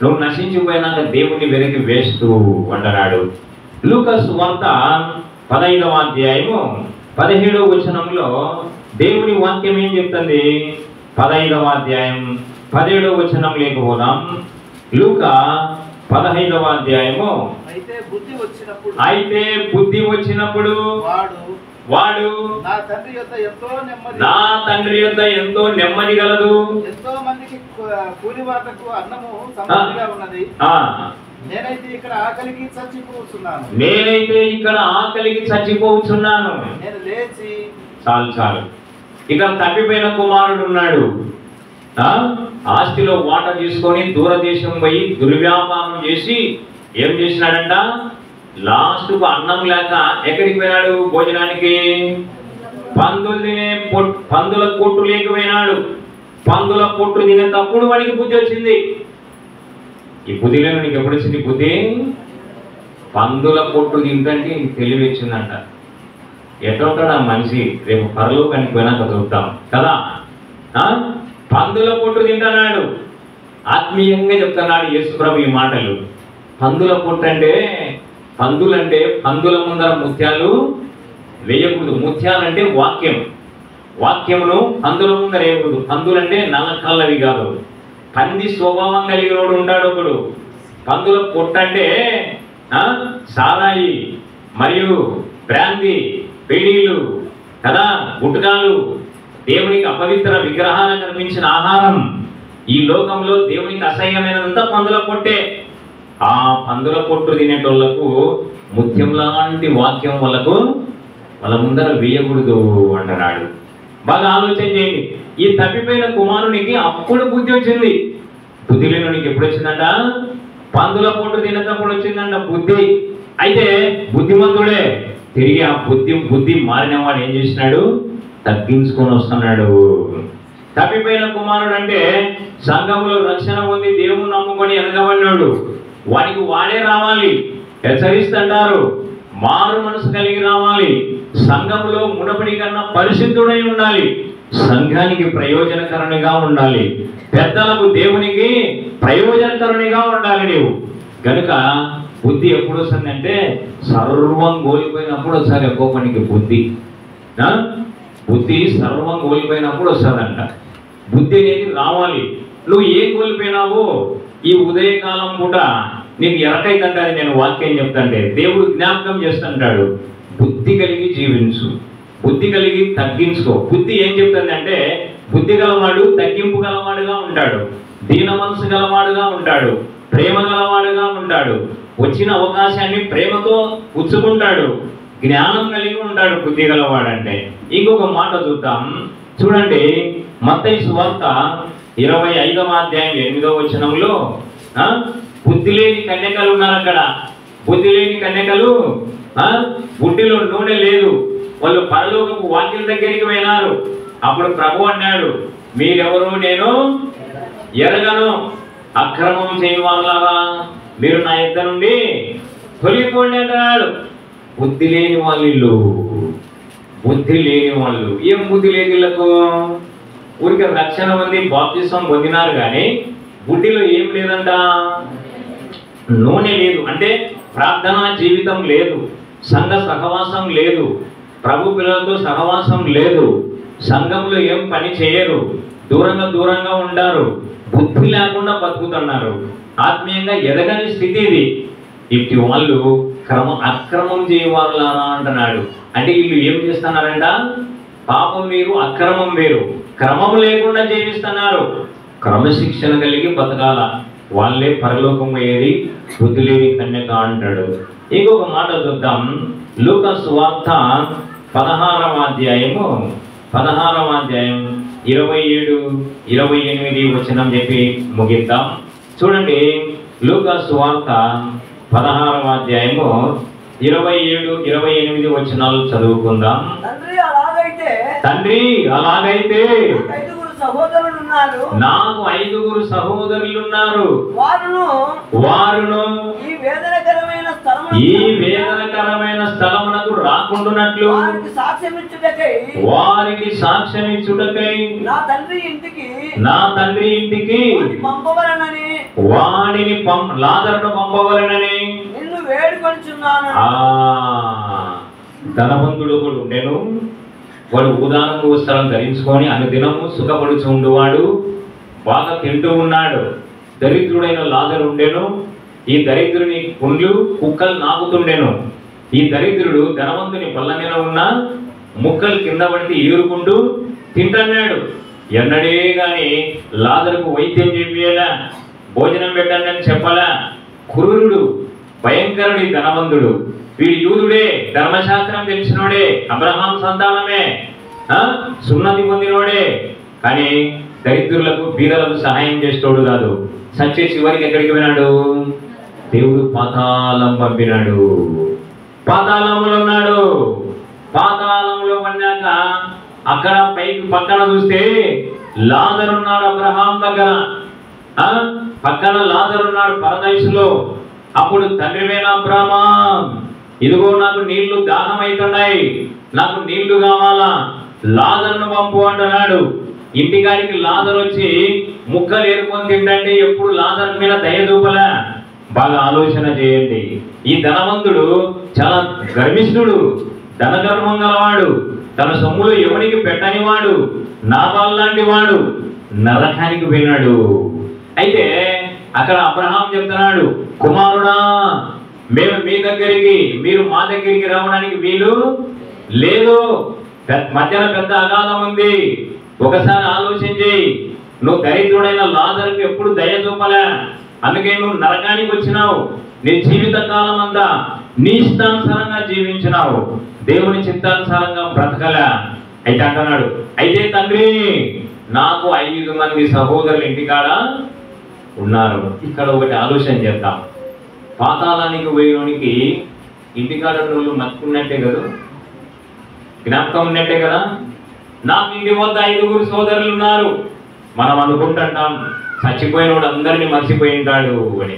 నువ్వు నశించిపోయినాక దేవుణ్ణి వెనక్కి వేస్తూ అంటున్నాడు. లూకాసు సువార్త 15వ అధ్యాయము 17వ వచనంలో దేవుని వాక్యం ఏం చెప్తుంది? 15వ అధ్యాయం 17వ వచనం లేకపోదాం. లూకా 15వ అధ్యాయము. అయితే బుద్ధి వచ్చినప్పుడు వాడు నా తండ్రి యొద్ద ఎంతో నెమ్మది గలదు. ఎంతో మందికి కూలివాటకు అన్నము సమృద్ధిగా ఉన్నది. నేనైతే ఇక్కడ ఆకలికి చచ్చిపోతున్నాను. నేను లేచి చాలు. ఇక్కడ తప్పిపోయిన కుమారుడు ఉన్నాడు. ఆస్తిలో వాట తీసుకొని దూరదేశం పోయి దుర్వ్యాపారం చేసి ఏం చేసినాడంట? లాస్ట్ కు అన్నం లేక ఎక్కడికి పోయినాడు? భోజనానికి. పందుల కొట్టు లేకపోయినాడు. పందుల కొట్టు తినేటప్పుడు వాడికి బుద్ధి వచ్చింది. ఈ బుద్ధిలో నీకు ఎప్పుడు వచ్చింది బుద్ధి? పందుల కొట్టు తింటే నీకు తెలివి వచ్చిందంట. ఎట్లుంటాడు ఆ మనిషి? రేపు పరలోకానికి పోయినాక చూద్దాం కదా. పందుల కొట్టు తింటున్నాడు. ఆత్మీయంగా చెప్తున్నాడు యేసుప్రభు ఈ మాటలు. పందుల కొట్టు అంటే పందుల ముందర ముత్యాలు వేయకూడదు. ముత్యాలంటే వాక్యమును పందుల ముందర వేయకూడదు. పందులంటే నల్లకల్లవి కాదు. పంది స్వభావం కలిగినోడు ఉంటాడు ఒకడు. పందుల కొట్టు అంటే సారాయి మరియు బ్రాందీ, బీడీలు కదా, గుట్కాలు, దేవునికి అపవిత్ర విగ్రహాలను నిర్మించిన ఆహారం. ఈ లోకంలో దేవునికి అసహ్యమైనదంతా పందుల కొట్టే. ఆ పందుల కొట్టు తినేటోళ్లకు ముత్యం లాంటి వాక్యం వాళ్ళ ముందర వేయకూడదు అంటున్నాడు. బాగా ఆలోచన చేయండి. ఈ తప్పిపోయిన కుమారునికి అప్పుడు బుద్ధి వచ్చింది. బుద్ధి లేనునికి ఎప్పుడు వచ్చిందంట? పందుల కొట్టు తినేటప్పుడు వచ్చిందంట బుద్ధి. అయితే బుద్ధిమంతుడే. తిరిగి ఆ బుద్ధి మారిన వాడు ఏం చేసినాడు? తగ్గించుకొని వస్తున్నాడు. తప్పిపోయిన కుమారుడు అంటే సంఘంలో రక్షణ పొంది దేవుని నమ్ముకొని వెనకబడినాడు. వాడికి వాడే రావాలి. హెచ్చరిస్తుంటారు, మారు మనసు కలిగి రావాలి. సంఘంలో మునపడి కన్నా పరిశుద్ధుడై ఉండాలి. సంఘానికి ప్రయోజనకరునిగా ఉండాలి. పెద్దలకు దేవునికి ప్రయోజనకరునిగా ఉండాలి నీవు. కనుక బుద్ధి ఎప్పుడు వస్తుందంటే సర్వం కోల్పోయినప్పుడు వస్తుంది. ఎక్కువ పనికి బుద్ధి సర్వం కోల్పోయినప్పుడు వస్తుందంట. బుద్ధి అనేది రావాలి. నువ్వు ఏం కోల్పోయినావో ఈ ఉదయకాలం పూట నీకు ఎరకైతుంటే అది నేను వాక్యం చెప్తాంటే దేవుడు జ్ఞాపకం చేస్తుంటాడు. బుద్ధి కలిగి జీవించు, బుద్ధి కలిగి తగ్గించుకో. బుద్ధి ఏం చెప్తుంది అంటే బుద్ధి గలవాడు తగ్గింపు గలవాడుగా ఉంటాడు, దీన మనసు గలవాడుగా ఉంటాడు, ప్రేమ గలవాడుగా ఉంటాడు, వచ్చిన అవకాశాన్ని ప్రేమతో పుచ్చుకుంటాడు, జ్ఞానం కలిగి ఉంటాడు బుద్ధి గలవాడంటే. ఇంకొక మాట చూద్దాం. చూడండి, మత్తయి సువార్త 25వ అధ్యాయం 8వ వచనంలో బుద్ధి లేని కన్యకలు ఉన్నారు. అక్కడ బుద్ధి లేని కన్యకలు, బుడ్డిలో నూనె లేదు. వాళ్ళు పరలోకపు వాకిల దగ్గరికి పోయినారు. అప్పుడు ప్రభు అన్నాడు, మీరెవరో నేను ఎరగను, అక్రమం చేయవాళ్ళగా మీరు నా ఇద్దరు నుండి తొలిగిపోండి అంటున్నాడు. బుద్ధి లేని వాళ్ళు, బుద్ధి లేని వాళ్ళు. ఏం బుద్ధి లేని వీళ్ళకు? ఊరికి రక్షణ పొంది బాప్తిసం పొందినారు కానీ బుద్ధిలో ఏం లేదంట? నూనె లేదు. అంటే ప్రార్థనా జీవితం లేదు, సంఘ సహవాసం లేదు, ప్రభు పిల్లలతో సహవాసం లేదు, సంఘంలో ఏం పని చేయరు, దూరంగా దూరంగా ఉంటారు, బుద్ధి లేకుండా బతుకుతున్నారు, ఆత్మీయంగా ఎదగని స్థితి ఇది. ఇటు వాళ్ళు అక్రమం చేయవారులారా అంటున్నాడు. అంటే వీళ్ళు ఏం చేస్తున్నారంట? పాపం వేరు, అక్రమం వేరు, క్రమం లేకుండా జీవిస్తున్నారు. క్రమశిక్షణ కలిగి బతకాల, వాళ్ళే పరలోకం అయ్యేది బుద్ధి లేని కన్యక అంటాడు. ఇంకొక మాట చూద్దాం. లూకా సువార్త 16వ అధ్యాయం 27, 28 వచనం చెప్పి ముగిద్దాం. చూడండి, లూకా సువార్త 16వ అధ్యాయము 27, 28 వచనాలు చదువుకుందాం. తండ్రి అలాగైతే నాకు 5 సహోదరులున్నారు, వారును ఈ వేదనకరమైన స్థలమునకు రాకుండానట్లు వారికి సాక్ష్యమిచ్చుటకై నా తండ్రి ఇంటికి వాడిని లాజరును పంపవలెనని నిన్ను వేడుకొనుచున్నాను. ధనవంతుడు కూడా ఉండెను. వాడు ఉదాహరణ వస్త్రం ధరించుకొని అనుదినము సుఖపడుచుండువాడు, బాగా తింటూ ఉన్నాడు. దరిద్రుడైన లాజరు ఉండెను. ఈ దరిద్రుని కుండ్లు కుక్కలు నాకుతుండెను. ఈ దరిద్రుడు ధనవంతుని బల్ల మీద ఉన్న ముక్కలు కింద పడితే ఏరుకుంటూ తింటున్నాడు. ఎన్నడే గాని లాజరుకు వైద్యం చెప్పేలా, భోజనం పెట్టండి అని చెప్పాలా. క్రూరుడు, భయంకరుడి ధనవంతుడు. వీడు యూదుడే, ధర్మశాస్త్రం తెలిసినోడే, అబ్రహాం సంతానమే, సున్నతి పొందినోడే. కానీ దరిద్రులకు బీదలకు సహాయం చేసేటోడు కాదు. సచ్చే చివరికి ఎక్కడికి పోయినాడు? దేవుడు పాతాళం పంపినాడు. పాతాళంలో ఉన్నాడు. పాతాళంలో పడినాక అక్కడ పైకి పక్కన చూస్తే లాజరు ఉన్నాడు అబ్రహాం దగ్గర. పక్కన లాజరు ఉన్నాడు పరదైసులో. అప్పుడు తండ్రివేన అబ్రహామా, ఇదిగో నాకు నీళ్లు దాహం అవుతున్నాయి, నాకు నీళ్లు కావాలా, లాజరును పంపు అంటున్నాడు. ఇంటికాడికి లాజరు వచ్చి ముక్కలు ఏరుకొని తింటే ఎప్పుడు లాజరు మీద దయ చూపలే. బాగా ఆలోచన చేయండి. ఈ ధనవంతుడు చాలా గర్విష్ఠుడు, ధనగర్వం గలవాడు, తన సొమ్ములు ఎవరికి పెట్టనివాడు, నాబాల్ లాంటి వాడు, నరకానికి పోయినాడు. అయితే అక్కడ అబ్రహాం చెప్తున్నాడు, కుమారుడా, మేము మీ దగ్గరికి, మీరు మా దగ్గరికి రావడానికి వీలు లేదు. మధ్యన పెద్ద అగాధం ఉంది. ఒకసారి ఆలోచించి, నువ్వు దరిద్రుడైన లాజరుకు ఎప్పుడు దయ చూపలే, అందుకే నువ్వు నరకానికి వచ్చినావు. నీ జీవిత కాలం అంతా నీ ఇష్టానుసారంగా జీవించినావు, దేవుని చిత్తానుసారంగా బ్రతకలే. అయితే అంటున్నాడు, అయితే తండ్రి నాకు 5 మంది సహోదరులు ఇంటికాడ ఉన్నారు. ఇక్కడ ఒకటి ఆలోచన చేద్దాం. పాతాళానికి పోయినోనికి ఇంటికాడ నువ్వు మర్చుకున్నట్టే కదా, జ్ఞాపకం ఉన్నట్టే కదా. నాకు ఇంటి వద్ద 5 సోదరులు ఉన్నారు. మనం అనుకుంటుంటాం చచ్చిపోయినోడు అందరినీ మర్చిపోయి ఉంటాడు అని.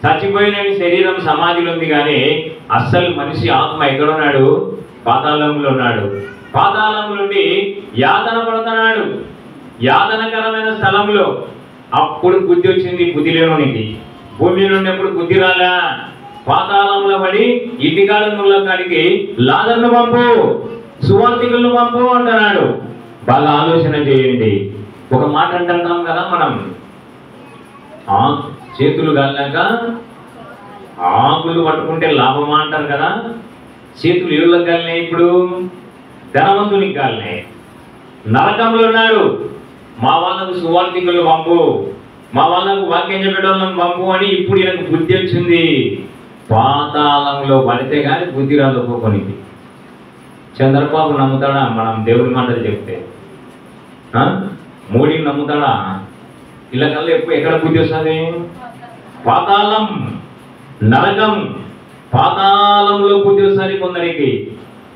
చచ్చిపోయిన శరీరం సమాధిలో ఉంది, కానీ అస్సలు మనిషి ఆత్మ ఎక్కడున్నాడు? పాతాళంలో ఉన్నాడు. పాతాళం నుండి యాతన పడుతున్నాడు, యాతనకరమైన స్థలంలో. అప్పుడు బుద్ధి వచ్చింది బుద్ధి లేనోనికి. భూమి నుండి ఎప్పుడు బుద్ధి రాలా. పాతాళంలో పడి ఇంటికాడ నువ్వుల కాడికి లాజరును పంపు, సువార్థికులను పంపు అంటున్నాడు. బాగా ఆలోచన చేయండి. ఒక మాట అంటున్నాం కదా మనం, చేతులు గాలినాక ఆకులు పట్టుకుంటే లాభమా అంటారు కదా. చేతులు ఎవరికి గాలినాయి? ఇప్పుడు ధనవంతునికి గాలినాయి. నరకంలో ఉన్నాడు. మా వాళ్ళకు సువార్థికులను పంపు, మా వాళ్ళకు వాక్యం చెప్పేటోళ్ళని పంపు అని ఇప్పుడు ఈయనకు బుద్ధి వచ్చింది. పాతాళంలో పడితే కానీ బుద్ధి రాదు ఒక్కొక్కనికి. చంద్రబాబు నమ్ముతాడా మనం దేవుని మాటలు చెప్తే? మోడీని నమ్ముతాడా? ఇలా కల్లా ఎక్కడ బుద్ధి వస్తుంది? పాతాళం, నరకం, పాతాళంలో బుద్ధి వస్తుంది కొందరికి.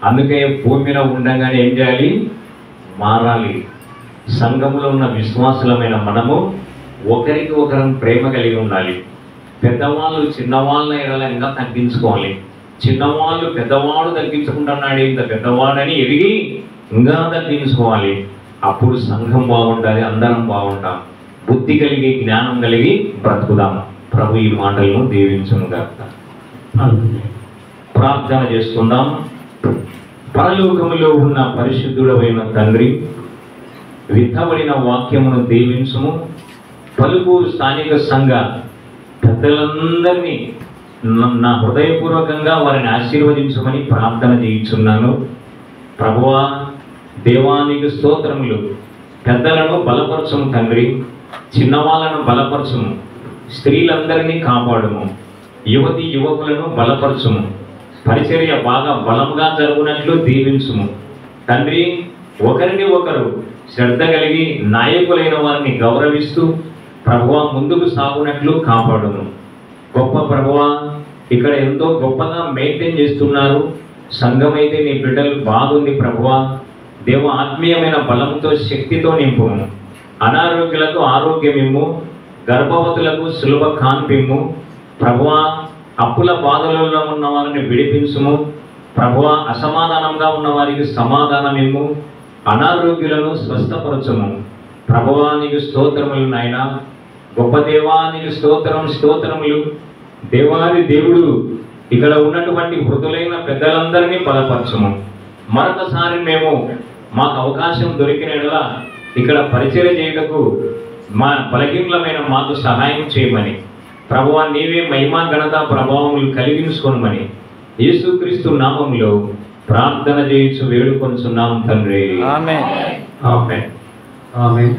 అందుకే భూమి మీద ఉండగానే ఏం చేయాలి? మారాలి. సంఘంలో ఉన్న విశ్వాసులమైన మనము ఒకరికి ఒకరం ప్రేమ కలిగి ఉండాలి. పెద్దవాళ్ళు చిన్నవాళ్ళ ఎడలంగా తగ్గించుకోవాలి. చిన్నవాళ్ళు పెద్దవాడు తగ్గించుకుంటున్నాడు, ఇంత పెద్దవాడని ఎరిగి ఇంకా తగ్గించుకోవాలి. అప్పుడు సంఘం బాగుంటుంది, అందరం బాగుంటాం. బుద్ధి కలిగి జ్ఞానం కలిగి బ్రతుకుదాం. ప్రభు ఈ మాటలను దీవించునుగాక. ప్రార్థన చేసుకుందాం. పరలోకములో ఉన్న పరిశుద్ధుడైన తండ్రి, విత్తబడిన వాక్యమును దీవించుము. పలుకూరు స్థానిక సంఘ పెద్దలందరినీ నా హృదయపూర్వకంగా వారిని ఆశీర్వదించమని ప్రార్థన చేయించున్నాను. ప్రభువా, దేవానికి స్తోత్రములు. పెద్దలను బలపరచుము తండ్రి, చిన్నవాళ్ళను బలపరచుము, స్త్రీలందరినీ కాపాడుము, యువతి యువకులను బలపరచుము, పరిచర్య బాగా బలంగా జరుగునట్లు దీవించుము తండ్రి. ఒకరిని ఒకరు శ్రద్ధ కలిగి నాయకులైన వారిని గౌరవిస్తూ ప్రభువా ముందుకు సాగునట్లు కాపాడుము. గొప్ప ప్రభువా, ఇక్కడ ఎంతో గొప్పగా మెయింటైన్ చేస్తున్నారు. సంఘం అయితే నీ బిడ్డలు బాగుంది ప్రభువా. దేవ ఆత్మీయమైన బలంతో శక్తితో నింపుము. అనారోగ్యులకు ఆరోగ్యమిమ్ము, గర్భవతులకు సులభ కాన్పిమ్ము ప్రభువా. అప్పుల బాధలలో ఉన్న వారిని విడిపించుము ప్రభువా. అసమాధానంగా ఉన్న వారికి సమాధానమిమ్ము, అనారోగ్యులను స్వస్థపరచుము ప్రభువా. నీకు స్తోత్రములు నాయన. గొప్ప దేవానికి స్తోత్రములు. దేవాది దేవుడు ఇక్కడ ఉన్నటువంటి మృతులైన పెద్దలందరినీ బలపరచుము. మరొకసారి మేము మాకు అవకాశం దొరికినలా ఇక్కడ పరిచర్య చేయుటకు మా బలహీనమైన మాకు సహాయం చేయమని ప్రభువా, నీవే మహిమా ఘనత ప్రభావములు కలిగించుకొనుమని యేసుక్రీస్తు నామములో ప్రార్థన చేయించు వేడుకొనుచున్నాం తండ్రి. ఆమేన్. ఆమేన్. ఆమేన్.